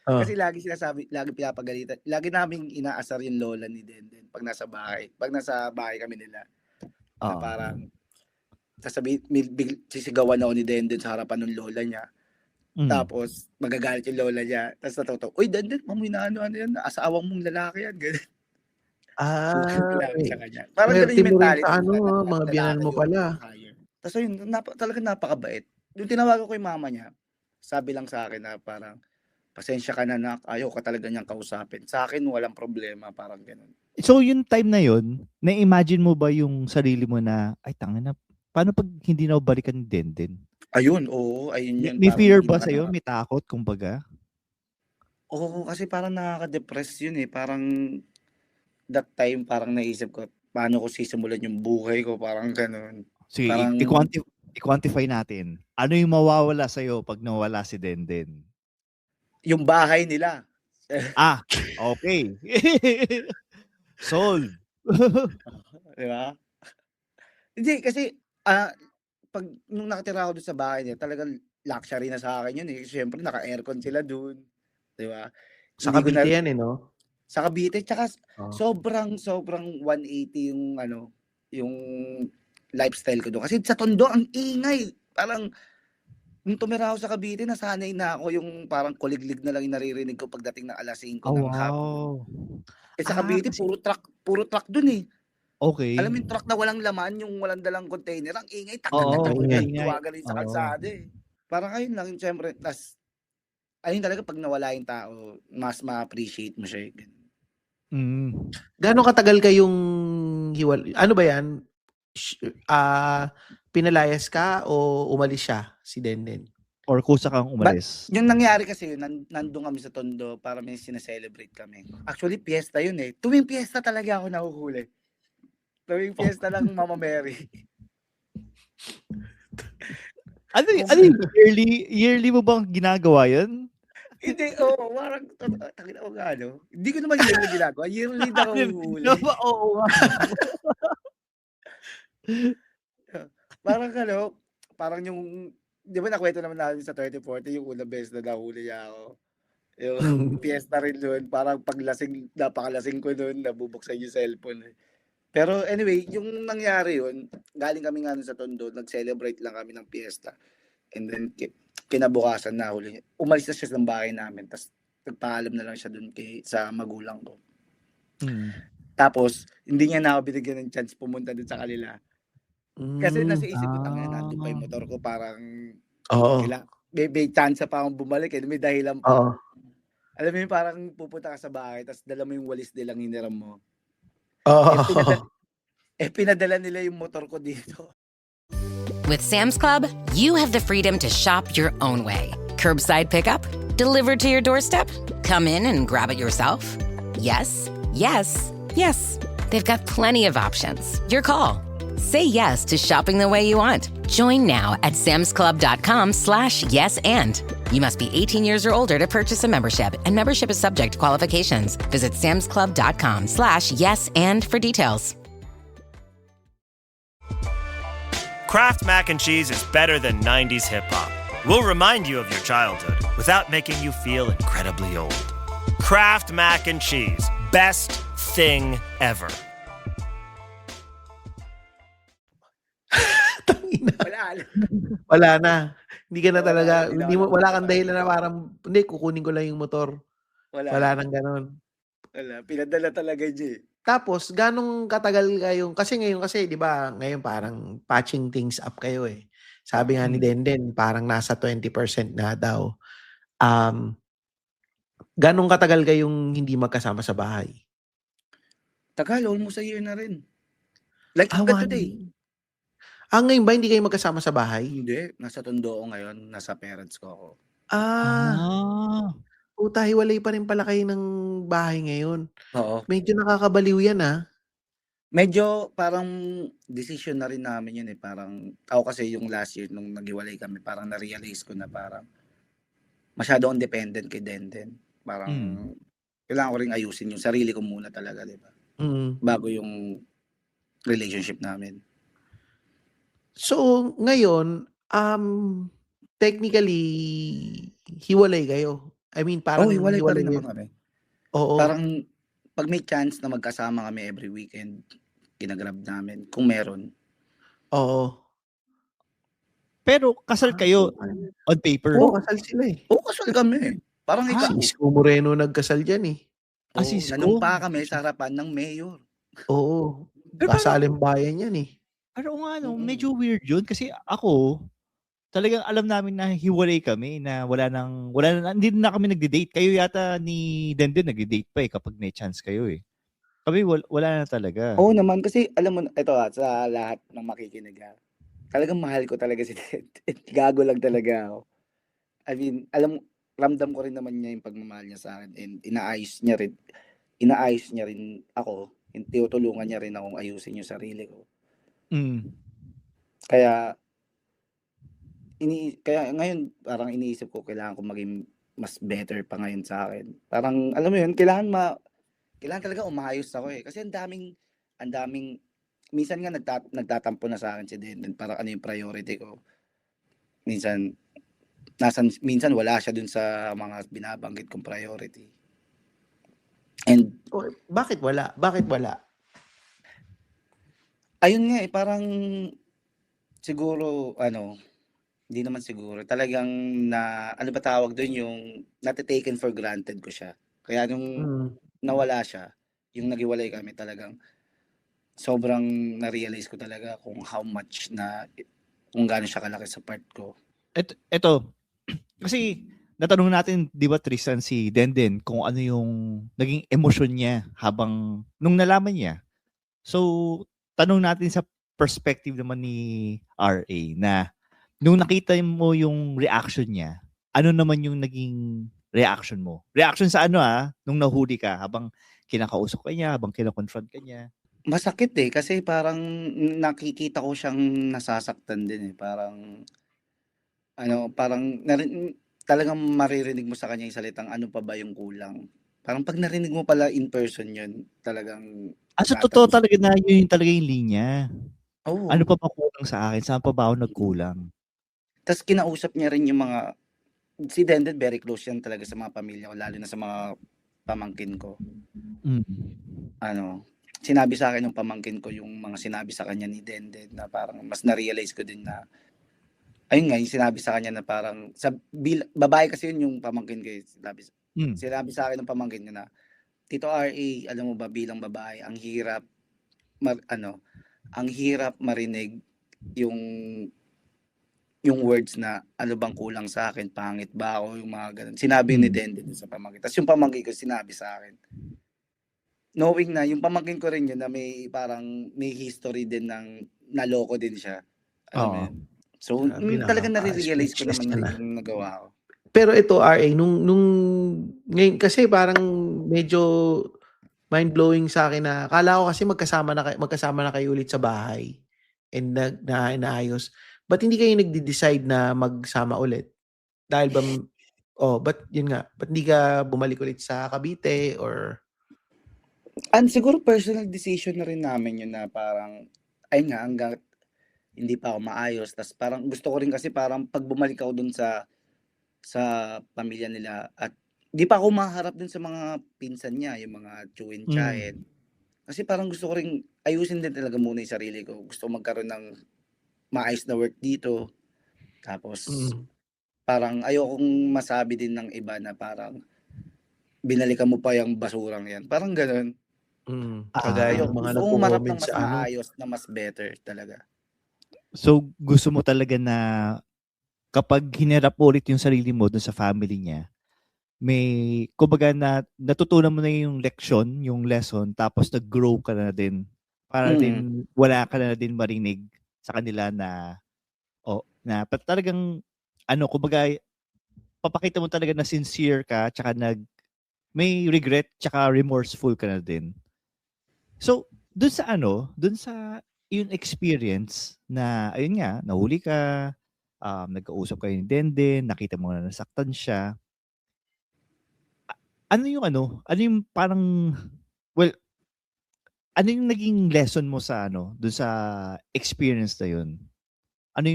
kasi lagi sinasabi, lagi pinapagalitan, lagi naming inaasar yung lola ni Denden pag nasa bahay kami nila. Na parang, sisigawan ako ni Denden sa harapan ng lola niya. Tapos, magagalit yung lola niya. Tapos natuto, uy, Denden, mamoy na ano yan, asawang mong lalaki yan. Ganun. Parang ganun yung mentality. Mga biyanan mo pala. Tapos yun, talaga napakabait. Yung tinawagan ko yung mama niya, sabi lang sa akin na parang, pasensya ka na, nak, ayaw ka talaga niyang kausapin. Sa akin, walang problema, parang ganun. So, yung time na yun, na-imagine mo ba yung sarili mo na, ay, tanga na, paano pag hindi na balikan ni Denden? Ayun, oo. Ayun yun. May fear ba sa'yo? May takot, kumbaga? Oo, kasi parang nakaka-depress yun eh. Parang, that time, parang naisip ko, paano ko sisimulan yung buhay ko, parang ganun. Sige, parang, i-quantify natin. Ano yung mawawala sa'yo pag nawala si Denden? Yung bahay nila. Okay. Solve. Diba? Hindi, kasi, pag nung nakatira ako doon sa bahay niya, talagang luxury na sa akin yun eh. Siyempre, naka-aircon sila doon. Diba? Sa Cavite yan eh, no? Sa Cavite, tsaka sobrang 180 yung lifestyle ko doon. Kasi sa Tondo, ang ingay. Parang, nung tumira ako sa Cavite, nasanay na ako yung parang kuliglig na lang yung naririnig ko pagdating ng alas 5 ng hapon. Sa Cavite, puro truck doon eh. Okay. Alam mo yung truck na walang laman, yung walang dalang container, ang ingay, tawagan rin sa kalsada eh. Parang ayun lang, siyempre, ayun talaga pag nawala yung tao, mas ma-appreciate mo siya. Gano'ng katagal kayong hiwalay? Ano ba yan? Pinalayas ka o umalis siya, si Denden? Or kusa kang umalis? Yung nangyari kasi yun, nandun kami sa Tondo para may sineselebrate kami. Actually, piyesta yun eh. Tuwing piyesta talaga ako nahuhuli. Tuwing piyesta lang Mama Mary. Ano yearly mo bang ginagawa yun? Hindi, parang, takina ko nga, hindi ko naman yearly ginagawa. Yearly na ako huli. Oo nga. Parang yung, di ba nakwento naman natin sa 30-40, yung unang beses na nahuli niya ako. Yung piyesta rin doon, parang napakalasing ko doon, nabubuksan yung cellphone. Pero anyway, yung nangyari yun, galing kami nga sa Tondo, nag-celebrate lang kami ng piyesta. And then, kinabukasan na huli niya. Umalis na siya sa bahay namin, tapos nagpaalam na lang siya doon sa magulang ko. Tapos, hindi niya na ako binigyan ng chance pumunta doon sa kanila. Kasi nasa isip ko, nandun pa yung motor ko, parang may chance pa akong bumalik, may dahilan pa. Alam mo yung parang pupunta ka sa bahay, tapos dala mo yung walis nilang hiniram mo. Pinadala nila yung motor ko dito. With Sam's Club, you have the freedom to shop your own way. Curbside pickup, delivered to your doorstep, come in and grab it yourself. Yes, yes, yes. They've got plenty of options. Your call. Say yes to shopping the way you want. Join now at samsclub.com/yes and. You must be 18 years or older to purchase a membership, and membership is subject to qualifications. Visit samsclub.com/yes and for details. Kraft Mac and Cheese is better than 90s hip-hop. We'll remind you of your childhood without making you feel incredibly old. Kraft Mac and Cheese. Best thing ever. Wala na. Hindi ka na talaga, wala kang dahilan na parang, hindi, kukunin ko lang yung motor. Wala nang ganon. Wala, pinadala talaga niya. Tapos, ganong katagal kayong, kasi ngayon di ba, ngayon parang patching things up kayo eh. Sabi nga ni Denden, parang nasa 20% na daw. Ganong katagal kayong hindi magkasama sa bahay? Tagal, almost a year na rin. Like hanggang today. Ngayon ba hindi kayo magkasama sa bahay? Hindi, nasa Tondo ako ngayon, nasa parents ko ako. Puta, hiwalay pa rin pala kayo ng bahay ngayon. Oo. Medyo nakakabaliw yan Medyo parang decision na rin namin yun eh. Parang, ako kasi yung last year nung naghiwalay kami, parang na-realize ko na parang masyado akong dependent kay Denden. Parang, kailangan ko rin ayusin yung sarili ko muna talaga, di ba? Bago yung relationship namin. So, ngayon, technically, hiwalay kayo. I mean, parang hiwalay pa rin naman kami. Oo. Parang, pag may chance na magkasama kami every weekend, ginagrab namin, kung meron. Oo. Pero, kasal kayo on paper? Oo, kasal sila eh. Oo, kasal kami. Parang ikaw. Si Isko Moreno nagkasal dyan eh. Si Isko? Nanumpa kami sa harapan ng mayor. Oo. Kasaling bayan yan eh. Pero medyo weird yun kasi ako, talagang alam namin na hiwalay kami, na hindi na kami nagde-date. Kayo yata ni Denden nagde-date pa eh kapag may chance kayo eh. Kami wala na talaga. Oo naman, kasi alam mo, ito sa lahat ng makikinig talagang mahal ko talaga si Denden. Gago lang talaga ako. I mean, ramdam ko rin naman niya yung pagmamahal niya sa akin, and inaayos niya rin ako, tinutulungan niya rin akong ayusin yung sarili ko. Kaya ngayon parang iniisip ko kailangan ko maging mas better pa ngayon sa akin. Parang alam mo yun, kailangan talaga umayos ako eh. Kasi ang daming minsan nga nagtatampo na sa akin si Denden para ano yung priority ko. Minsan wala siya dun sa mga binabanggit kong priority. And bakit wala? Ayun nga eh, parang siguro, hindi naman siguro. Talagang ano ba tawag doon, yung taken for granted ko siya. Kaya nung nawala siya, yung naghiwalay kami, talagang sobrang na-realize ko talaga kung kung gaano siya kalaki sa part ko. Ito, kasi natanong natin, di ba Tristan, si Denden, kung ano yung naging emosyon niya nung nalaman niya. So, tanong natin sa perspective naman ni RA na nung nakita mo yung reaction niya, ano naman yung naging reaction mo? Reaction sa nung nahuli ka habang kinakausap ka niya, habang kinakonfront ka niya? Masakit eh, kasi parang nakikita ko siyang nasasaktan din eh. Parang, talagang maririnig mo sa kanya yung salitang ano pa ba yung kulang. Parang pag narinig mo pala in person yun, talagang sa totoo talaga na yun talaga yung linya. Oo. Ano pa ba kulang sa akin? Saan pa ba ako nagkulang? Tapos kinausap niya rin yung si Denden very close yan talaga sa mga pamilya ko, lalo na sa mga pamangkin ko. Sinabi sa akin ng pamangkin ko yung mga sinabi sa kanya ni Denden na parang mas na-realize ko din na, ayun nga, yung sinabi sa kanya na parang, babae kasi yun yung pamangkin ko. Sinabi sa akin ng pamangkin niya na, Tito RA, alam mo ba, bilang babae, ang hirap marinig yung words na ano bang kulang sa akin, pangit ba ako, yung mga ganun. Sinabi ni Denden sa pamangkin. Tapos yung pamangkin ko sinabi sa akin. Knowing na yung pamangkin ko rin yun na may history din ng naloko din siya. So, talagang nare-realize ko naman yung nagawa ko. Pero ito, RA, nung ngayon, kasi parang medyo mind-blowing sa akin na akala ko kasi magkasama na kayo ulit sa bahay and naayos. Ba't hindi kayo nagde-decide na magsama ulit? Dahil ba Ba't yun nga? Ba't hindi ka bumalik ulit sa Cavite or? Siguro personal decision na rin namin yun na parang, ayun nga, hanggang hindi pa ako maayos. Tas parang gusto ko rin kasi parang pag bumalik ako dun sa pamilya nila at di pa ako maharap dun sa mga pinsan niya, yung mga chewin chayen. Kasi parang gusto ko rin ayusin din talaga muna yung sarili ko. Gusto ko magkaroon ng maayos na work dito. Tapos parang ayokong masabi din ng iba na parang binalikan mo pa yung basurang yan. Parang ganun. Kagaya yung mga gusto kong umarap ng nagko-comment mas sa ano. maayos na mas better talaga. So, gusto mo talaga na kapag hinirap ulit yung sarili mo dun sa family niya, may, kumbaga natutunan mo na yung leksyon, yung lesson, tapos nag-grow ka na din. Para din, wala ka na din marinig sa kanila na, talagang, kumbaga, papakita mo talaga na sincere ka, tsaka may regret, tsaka remorseful ka na din. So, dun sa yung experience na, ayun nga, nahuli ka, nagkausap kayo ni Denden, nakita mo na nasaktan siya. Ano yung parang, ano yung naging lesson mo sa dun sa experience na yun? Ano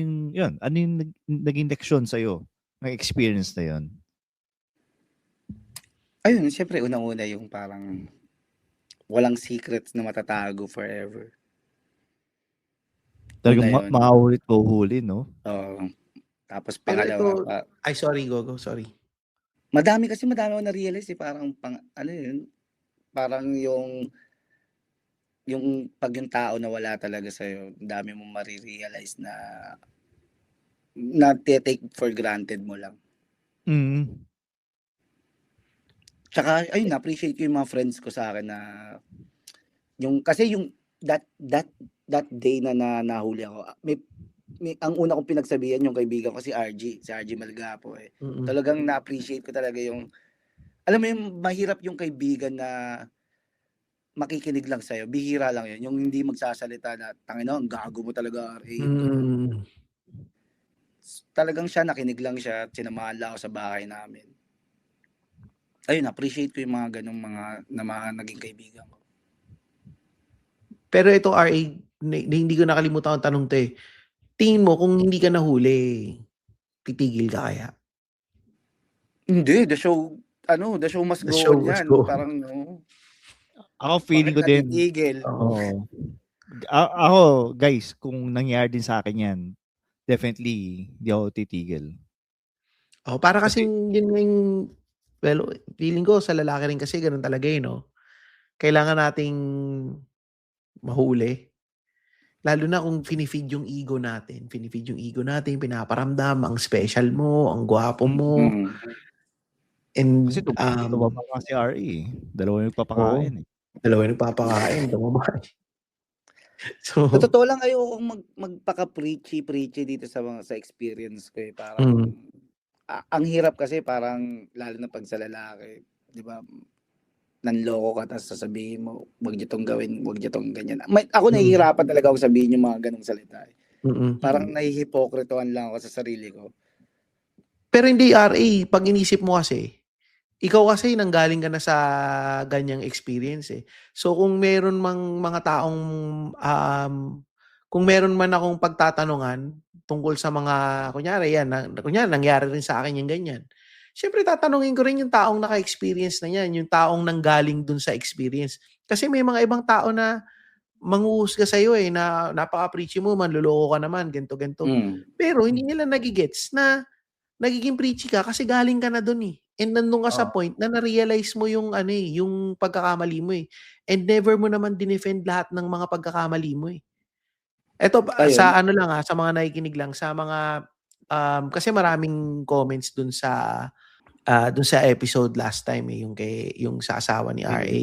yung naging leksyon sa'yo ng experience na yun? Ayun, syempre unang-una yung parang walang secrets na matatago forever. Talagang makaulit-uhuli, no? Oo. Tapos Pero pangalawa, sorry, go. Sorry. madami ako na-realize parang parang yung pag yung tao na wala talaga sa'yo, dami mong marirealize na take for granted mo lang. Tsaka, ayun, na-appreciate ko yung mga friends ko sa akin na kasi yung that day na nahuli ako, may ang una kong pinagsabihan yung kaibigan ko si RG Malgapo eh. Talagang na-appreciate ko talaga yung, alam mo yung mahirap yung kaibigan na makikinig lang sa'yo. Bihira lang yun. Yung hindi magsasalita na, tangina, ang gago mo talaga, RA. Talagang siya, nakinig lang siya, sinamahan lang ako sa bahay namin. Ayun, appreciate ko yung mga ganong mga naging kaibigan ko. Pero ito, RA, hindi ko nakalimutan ang tanong to eh. Tingin mo, kung hindi ka nahuli, titigil ka kaya? Hindi, the show must go on yan. Parang, ako feeling ko din. Ako, guys, kung nangyari din sa akin yan, definitely, hindi ako titigil. Para kasi yun yung, feeling ko sa lalaki rin kasi ganun talaga no? Kailangan nating mahuli. Lalo na kung finifeed yung ego natin, pinaparamdam, ang special mo, ang gwapo mo. And, kasi tumama pa si RE. Dalawa yung nagpapakain. Tumama. So, totoo lang, ayokong magpaka-preachy dito sa experience ko eh. Parang, ang hirap kasi parang, lalo na pag sa lalaki, di ba, nanloko ka, tapos sasabihin mo, wag niyo tong gawin, wag niyo tong ganyan. Ako nahihirapan talaga ako sabihin yung mga ganong salita. Parang nahihipokritoan lang ako sa sarili ko. Pero hindi, RA, pag inisip mo kasi, ikaw kasi nanggaling ka na sa ganyang experience eh. So kung meron mang mga taong, kung meron man akong pagtatanungan tungkol sa mga, kunyari nangyari rin sa akin yung ganyan. Siyempre, tatanungin ko rin yung taong naka-experience na yan, yung taong nanggaling dun sa experience. Kasi may mga ibang tao na manghuhusga sa'yo eh, na napaka-preachy mo, manluloko ka naman, ganito. Pero hindi nila nagigets na nagiging preachy ka kasi galing ka na dun eh. And nandun ka sa point na na-realize mo yung, yung pagkakamali mo eh. And never mo naman dinefend lahat ng mga pagkakamali mo eh. Ito, sa sa mga nakikinig lang, sa mga, kasi maraming comments dun sa episode last time eh, yung sa asawa ni RA.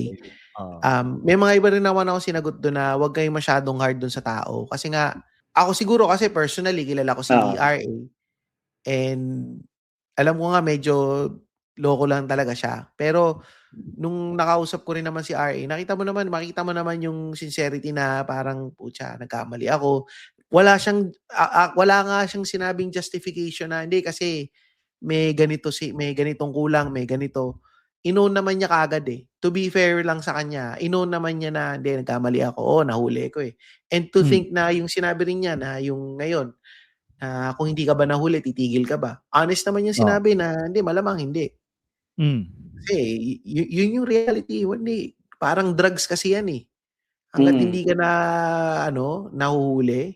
May mga iba rin naman ako sinagot doon na wag kayong masyadong hard doon sa tao. Kasi nga, ako siguro kasi personally, kilala ko si RA. And alam ko nga medyo loko lang talaga siya. Pero nung nakausap ko rin naman si RA, makita mo naman yung sincerity na parang, putya, nagkamali ako. Wala nga siyang sinabing justification na, hindi kasi may ganitong kulang, may ganito. Inown naman niya kaagad eh. To be fair lang sa kanya, inown naman niya na, hindi, nagkamali ako. Nahuli ko eh. And to think na yung sinabi rin niya na yung ngayon, kung hindi ka ba nahuli, titigil ka ba? Honest naman yung sinabi na, hindi, malamang hindi. Kasi, yun yung reality. Hindi. Parang drugs kasi yan eh. Hanggat hindi ka na, nahuhuli,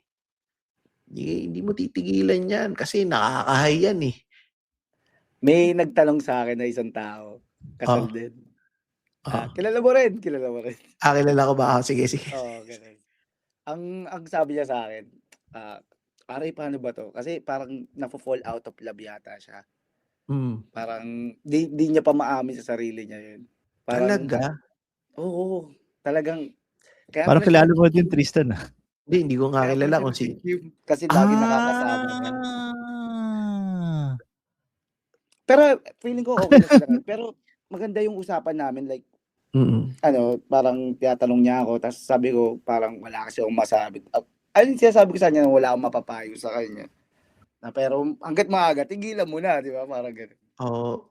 hindi mo titigilan yan kasi nakakahay yan eh. May nagtanong sa akin na isang tao. Kasal din. Kilala mo rin. Kilala ko ba? Sige. Oo, ganun. Ang sabi niya sa akin, Aray, paano ba to? Kasi parang na-fall out of love yata siya. Parang di niya pa maamin sa sarili niya yun. Parang, talaga? Oo. Talagang. Kaya parang kilala mo din Tristan ah. Hindi ko nga kilala kung si... Kasi lagi nakakasama niya. Pero feeling ko okay na sila. Pero maganda yung usapan namin. Like, parang tinatanong niya ako. Tapos sabi ko, parang wala kasi akong masabi. Ayun siya sabi ko sa kanya, wala akong mapapayo sa kanya. Pero hanggat maaga, tigilan mo na, di ba? Parang gano'n.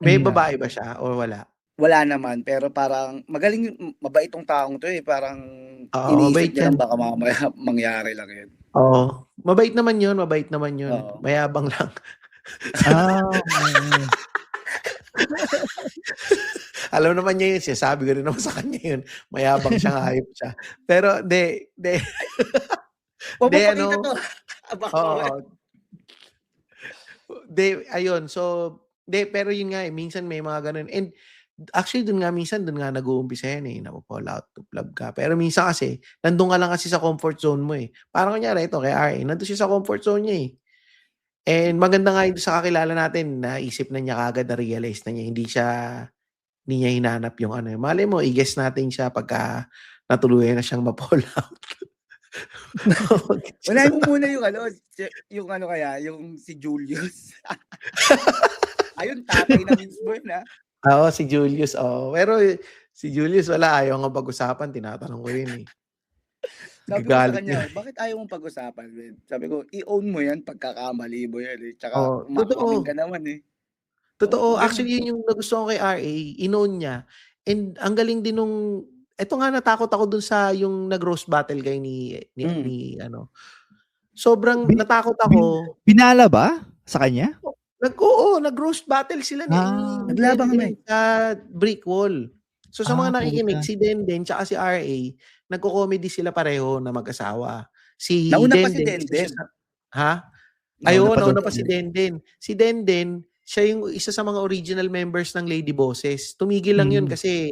May babae ba siya o wala? Wala naman, pero parang magaling, mabait tong taong to eh. Parang iniisip niya lang baka mamaya mangyari lang yun. Mabait naman yun. Mayabang lang. Alam naman niya yun, sabi ko rin naman sa kanya yun. Mayabang siya, hayop siya. Pero, ayun. So, pero yun nga minsan may mga ganun. And actually, dun nga nag-uumpisa yan eh, na-fall out of love ka. Pero minsan kasi, nandun ka lang kasi sa comfort zone mo eh. Parang kunyari, ito kay RA, nandun siya sa comfort zone niya eh. And maganda nga yun sa kakilala natin, naisip na niya kagad, na-realize na niya, hindi niya hinanap yung ano. Malay mo, i-guess natin siya pagka natuluyan na siyang ma-fall out. Wala mo muna yung si Julius. Ayun, tatay na mismo na. Si Julius. Pero si Julius wala, ayaw nga pag-usapan. Tinatanong ko rin eh. Sabi ko sa kanya, bakit ayaw mong pag-usapan? Sabi ko, i-own mo yan, pagkakamali mo yan eh. Tsaka umakumin ka naman eh. Totoo. Actually, yun yung nagustuhan ko kay RA. In-own niya. And ang galing din nung... Ito nga, natakot ako dun sa yung nag-roast battle kay ni Sobrang natakot ako. Pinala ba sa kanya? Nag-roast battle sila naglabang kami sa brick wall. So sa mga nakikinig, si Denden tsaka si RA, nagko-comedy sila pareho na mag-asawa. Nauna pa si Denden. Nauna pa si Denden. Si Denden, siya yung isa sa mga original members ng Lady Bosses. Tumigil lang yun kasi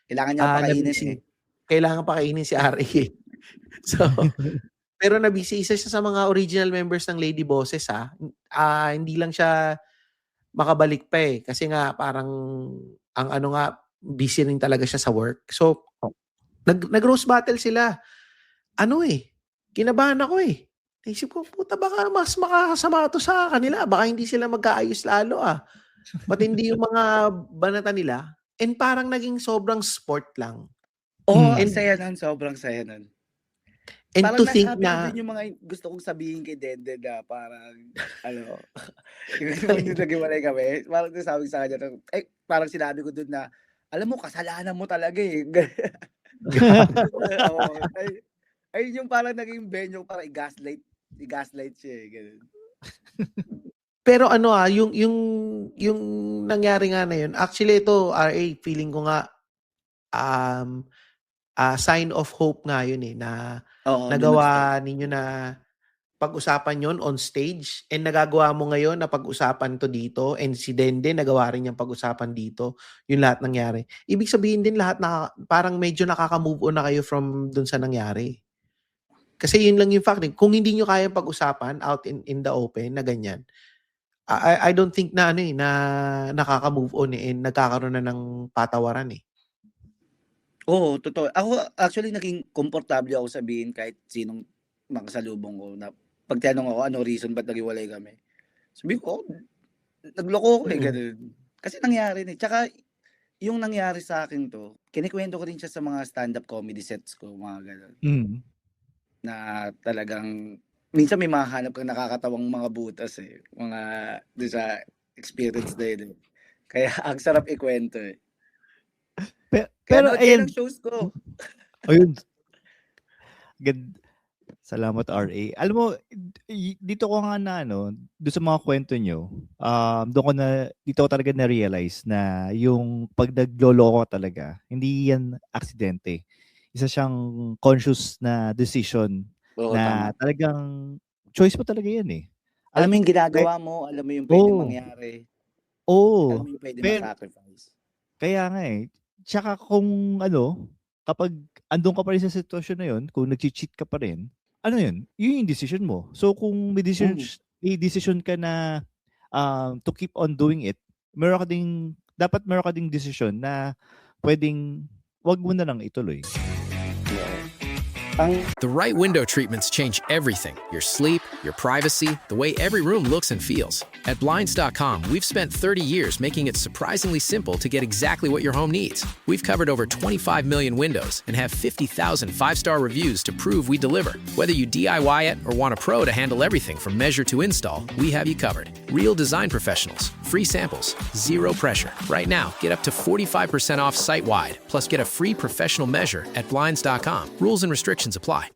kailangan niya pakainin Kailangan pakainin si RA. So, pero nabisi, isa siya sa mga original members ng Lady Bosses hindi lang siya makabalik pa eh. Kasi nga parang busy rin talaga siya sa work. So, nag-roast battle sila. Kinabahan ako eh. Naisip ko, puta baka mas makakasama to sa kanila. Baka hindi sila magkaayos lalo Ba't hindi yung mga banata nila? And parang naging sobrang sport lang. Saya nun. Sobrang saya nun. And parang to think na... yung mga gusto kong sabihin kay Denden na parang, yung nag-iwalay kami, parang sabi sa kanya, parang sinabi ko dun na, alam mo, kasalanan mo talaga eh. Ayun yung parang naging venue, parang i-gaslight siya eh. Ganun. Pero yung nangyari nga na yun, actually ito, RA, feeling ko nga, sign of hope nga yun eh, na nagawa ninyo na pag-usapan yon on stage, and nagagawa mo ngayon na pag-usapan to dito, and si Denden nagawa rin yung pag-usapan dito, yung lahat nangyari. Ibig sabihin din lahat parang medyo nakaka-move on na kayo from dun sa nangyari. Kasi yun lang yung fact. Kung hindi nyo kaya pag-usapan out in the open na ganyan, I don't think na na nakaka-move on and nagkakaroon na ng patawaran eh. Oo, totoo. Ako actually naging komportable ako sabihin kahit sinong makasalubong ko na pag tinanong ako ano reason ba't naghiwalay kami. Sabi ko, nagloko ko eh, ganun. Kasi nangyari na. Tsaka yung nangyari sa akin to, kinikwento ko rin siya sa mga stand-up comedy sets ko, mga ganun. Na talagang minsan may mahanap kang nakakatawang mga butas eh. Mga doon sa experience na yun. Kaya ang sarap ikwento eh. Pero ayun ang shows ko. Ayun. Salamat, RA. Alam mo, dito ko nga na doon sa mga kwento nyo, dito ko talaga na-realize na yung pag nagloloko talaga, hindi yan aksidente. Isa siyang conscious na decision na tama. talagang choice mo talaga yan eh. Alam mo yung ginagawa mo, alam mo yung pwedeng mangyari. Oo. Alam mo yung pwedeng ma-sacrifice. Kaya nga eh. Tsaka kung kapag andun ka pa rin sa sitwasyon na yun, kung nag-cheat ka pa rin, yun? Yun yung decision mo. So kung may decision ka na to keep on doing it, dapat meron ka ding decision na pwedeng wag mo na lang ituloy. The right window treatments change everything. Your sleep, your privacy, the way every room looks and feels. At Blinds.com, we've spent 30 years making it surprisingly simple to get exactly what your home needs. We've covered over 25 million windows and have 50,000 5-star reviews to prove we deliver. Whether you DIY it or want a pro to handle everything from measure to install, we have you covered. Real design professionals, free samples, zero pressure. Right now, get up to 45% off site-wide, plus get a free professional measure at Blinds.com. Rules and restrictions apply.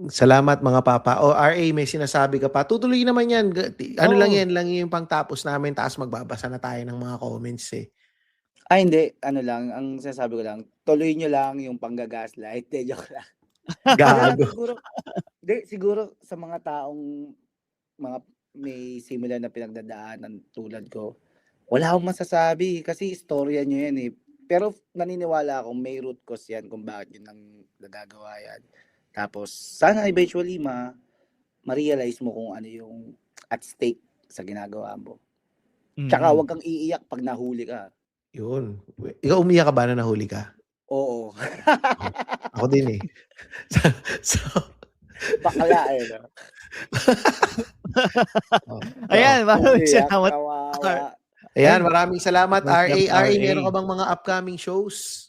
Salamat mga papa. O RA, may sinasabi ka pa. Tutuloy naman yan. Lang yan, lang yung pangtapos namin, taas magbabasa na tayo ng mga comments eh. Ay, hindi. Ang sinasabi ko lang, tuloy nyo lang yung panggagaslight. Joke lang. Gago. Siguro sa mga taong may similar na pinagdadaanan tulad ko, wala akong masasabi kasi istorya nyo yan eh. Pero naniniwala akong may root cause yan kung bakit yun ang nagagawa yan. Tapos sana eventually ma-realize mo kung ano yung at stake sa ginagawa mo. Tsaka huwag kang iiyak pag nahuli ka. Yun. Ikaw umiyak ka ba na nahuli ka? Oo. Ako din eh. So bakla eh. No? Ayan, maraming salamat. Ayan, maraming salamat. RA, meron ka bang mga upcoming shows?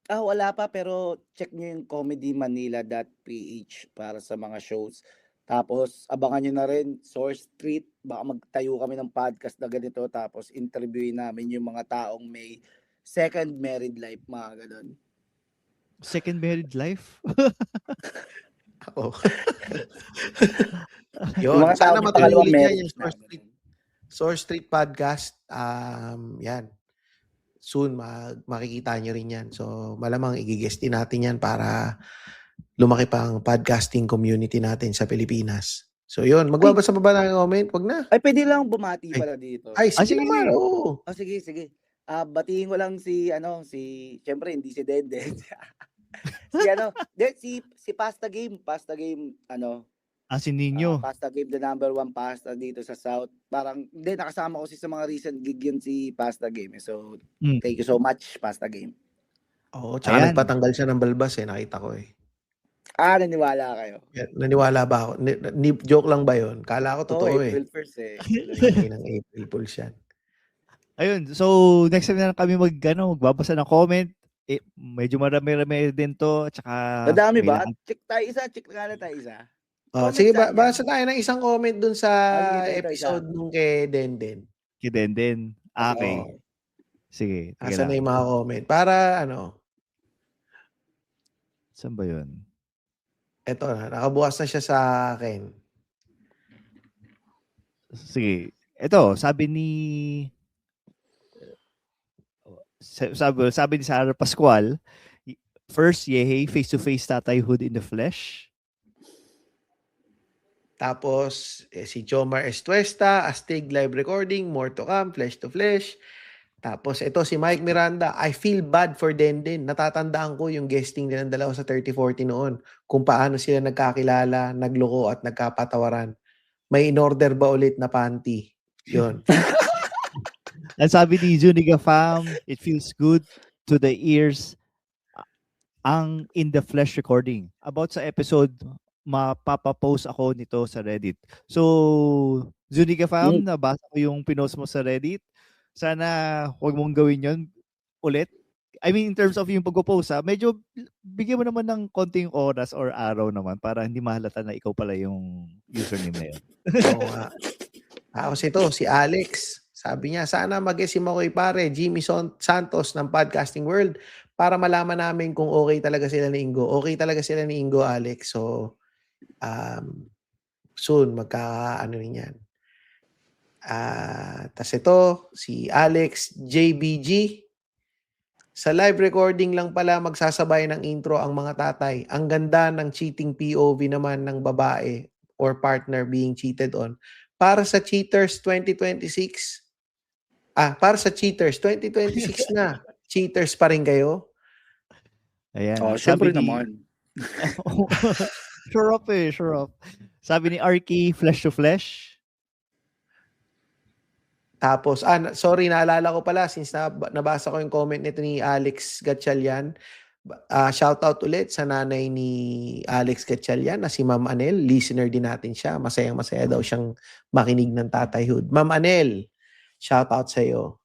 Wala pa, pero check nyo yung comedymanila.ph para sa mga shows. Tapos, abangan nyo na rin, Source Street. Baka magtayo kami ng podcast na ganito. Tapos, interviewin namin yung mga taong may second married life, mga ganun. Second married life? Oo. Yun, sana matuloy yan yung Source Street Podcast. Yan. Soon, makikita nyo rin yan. So, malamang i-guest din natin yan para lumaki pa ang podcasting community natin sa Pilipinas. So, yun. Magbabasa pa ba ng comment? Wag na. Ay, pwede lang bumati pala dito. Ay, sige naman. Oo. Sige. Batiin ko lang syempre, hindi si Denden. si Pasta Game, si Nino. Pasta Game, the number 1 pasta dito sa South. Parang, nakasama ko sa mga recent gig yun si Pasta Game. So, thank you so much, Pasta Game. Oo, tsaka nagpatanggal siya ng balbas nakita ko eh. Naniwala kayo? Naniwala ba ako? Joke lang ba yun? Kala ko totoo April 1st eh. ng April Fools yan. Ayun, so next time na kami magbabasa ng comment. Medyo marami-rami din to. Tsaka madami ba? Check nga na tayo isa. Sige, basa tayo ng isang comment dun sa episode nung kay Denden. Kay Denden. Okay. Sige. Asan na yung mga comment? Para saan ba yun? Eto na. Nakabukas na siya sa akin. Sige. Ito, sabi ni Sarah Pascual, first, yehey, face-to-face tatayhood in the flesh. Tapos, si Jomar Estuesta, Astig live recording, more to come, flesh to flesh. Tapos, ito si Mike Miranda, I feel bad for Denden. Natatandaan ko yung guesting nilang dalawa sa 3040 noon. Kung paano sila nagkakilala, nagloko at nagkapatawaran. May in-order ba ulit na panty? Yun. Ang sabi ni Zuniga Fam, it feels good to the ears ang in the flesh recording. About sa episode, mapapapost ako nito sa Reddit. So, Zuniga Fam, nabasa ko yung pinost mo sa Reddit. Sana huwag mong gawin yon. ulit. I mean, in terms of yung pag-post, medyo bigyan mo naman ng konting oras or araw naman para hindi mahalata na ikaw pala yung username na yun. Oo nga. Tapos ito, si Alex. Sabi niya, sana mag-guest si Makoy pare, Jimmy Santos ng Podcasting World para malaman namin kung okay talaga sila ni Ingo. Okay talaga sila ni Ingo, Alex. So, soon, magka-ano rin yan. Tas ito, si Alex JBG. Sa live recording lang pala magsasabay ng intro ang mga tatay. Ang ganda ng cheating POV naman ng babae or partner being cheated on. Para sa Cheaters 2026. Para sa Cheaters 2026 na. Cheaters pa rin kayo? Ayan. Syempre naman. Sure up. Sabi ni Arky, flesh to flesh. Tapos, sorry, naalala ko pala since nabasa ko yung comment nito ni Alex Gatchalian. Shoutout ulit sa nanay ni Alex Gatchalian na si Ma'am Anel. Listener din natin siya. Masayang-masaya daw siyang makinig ng tatayhood. Ma'am Anel, shoutout sa iyo.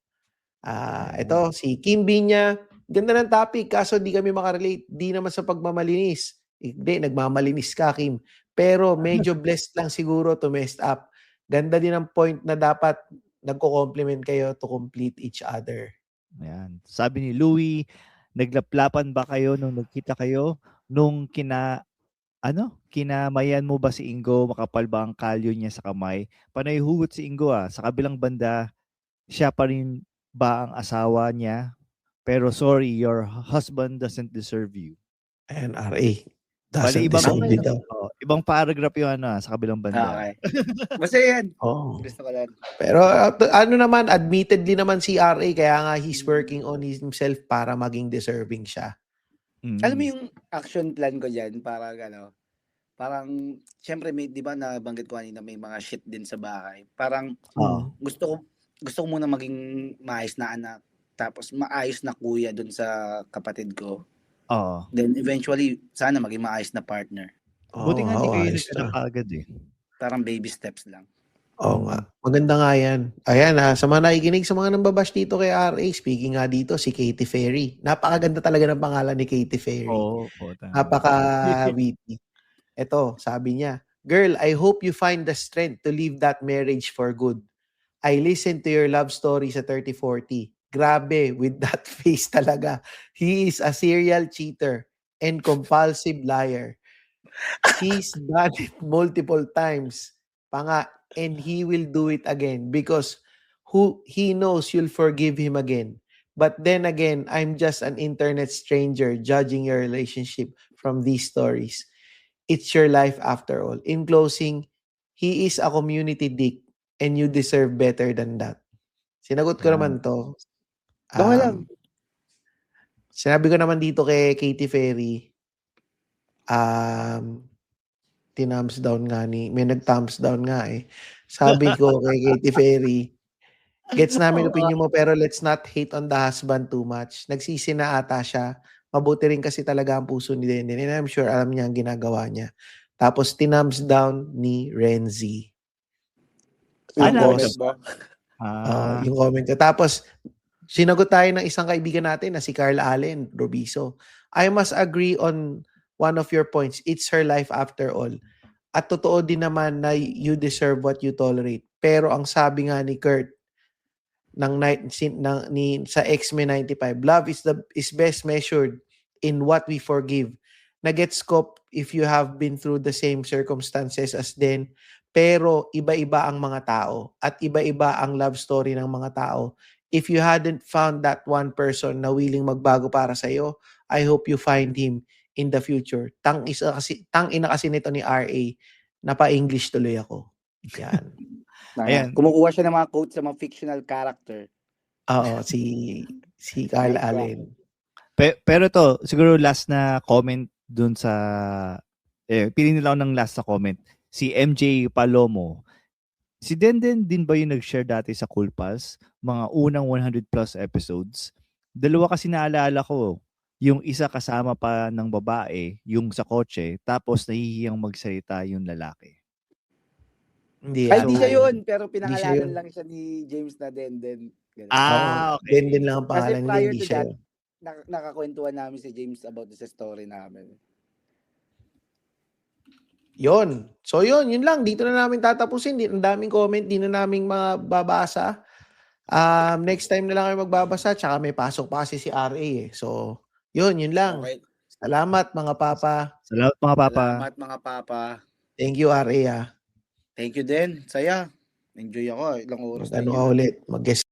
Ito, si Kim Binya. Ganda ng topic, kaso di kami makarelate. Di naman sa pagmamalinis. Hindi, nagmamalinis ka, Kim. Pero medyo blessed lang siguro to messed up. Ganda din ang point na dapat nagko-compliment kayo to complete each other. Ayan. Sabi ni Louie, naglaplapan ba kayo nung nagkita kayo? Nung kinamayan mo ba si Ingo? Makapal ba ang kalyo niya sa kamay? Panay hugot si Ingo Sa kabilang banda, siya pa rin ba ang asawa niya? Pero sorry, your husband doesn't deserve you. Ayan, RA. Bali, ibang paragraph yung sa kabilang banda. Okay. Basta yan. Gusto ko lang. Pero naman, admittedly naman si RA, kaya nga he's working on himself para maging deserving siya. Alam mo yung action plan ko dyan, parang, syempre, di ba nabanggit ko kanina may mga shit din sa bahay. Parang, gusto ko muna maging maayos na anak, tapos maayos na kuya dun sa kapatid ko. Then eventually, sana maging maayos na partner. Buti nga hindi kayo agad Parang baby steps lang. Oo nga. Maganda nga yan. Ayan sa mga nakikinig sa mga nambabash dito kay RA, speaking nga dito, si Katy Ferry. Napakaganda talaga ng pangalan ni Katy Ferry. Napaka-witty. Ito, sabi niya, girl, I hope you find the strength to leave that marriage for good. I listened to your love story sa 3040. Grabe, with that face talaga. He is a serial cheater and compulsive liar. He's done it multiple times. And he will do it again because he knows you'll forgive him again. But then again, I'm just an internet stranger judging your relationship from these stories. It's your life after all. In closing, he is a community dick and you deserve better than that. Sinagot ko naman to. Sinabi ko naman dito kay Katy Ferry, thumbs down nga may nag-thumbs down nga Sabi ko kay Katy Ferry, gets namin opinion mo pero let's not hate on the husband too much. Nagsisi na ata siya. Mabuti rin kasi talaga ang puso ni Denden. And I'm sure alam niya ang ginagawa niya. Tapos thumbs down ni Renzi. Yung comment ko. Tapos sinagot tayo ng isang kaibigan natin na si Carla Allen Robiso. I must agree on one of your points. It's her life after all. At totoo din naman na you deserve what you tolerate. Pero ang sabi nga ni Kurt sa X-Men 95, love is best measured in what we forgive. Nagets ko if you have been through the same circumstances as them, pero iba-iba ang mga tao at iba-iba ang love story ng mga tao. If you hadn't found that one person na willing magbago para sa iyo, I hope you find him in the future. Tang-ina kasi nito ni RA, napa-English tuloy ako. Yan. Ayan. Kumukuha siya ng mga quotes sa mga fictional character. Oo, si Carl Allen. Pero ito, siguro last na comment dun sa, pili nila ako ng last na comment. Si MJ Palomo. Si Denden din ba yung nag-share dati sa Cool Pals? Mga unang 100 plus episodes. Dalawa kasi naalala ko. Yung isa kasama pa ng babae, yung sa kotse, tapos nahihiyang magsalita yung lalaki. Hindi siya yun, pero pinangalanan lang siya ni James na Denden. Ganun. Okay. Ben din lang ang Kasi pangalan nila, prior hindi to siya that, yun. nakakwentuhan namin si James about sa story namin. Yun. So yun lang. Dito na namin tatapusin. Ang daming comment, di na namin mababasa. Next time na lang kayo magbabasa, tsaka may pasok pa kasi si RA eh. So, yun lang. Okay. Salamat mga papa. Salamat mga papa. Salamat mga papa. Thank you RA. Thank you din. Saya. Enjoy ako. Ilang oras na Ano yun. ka ulit? Mag-guest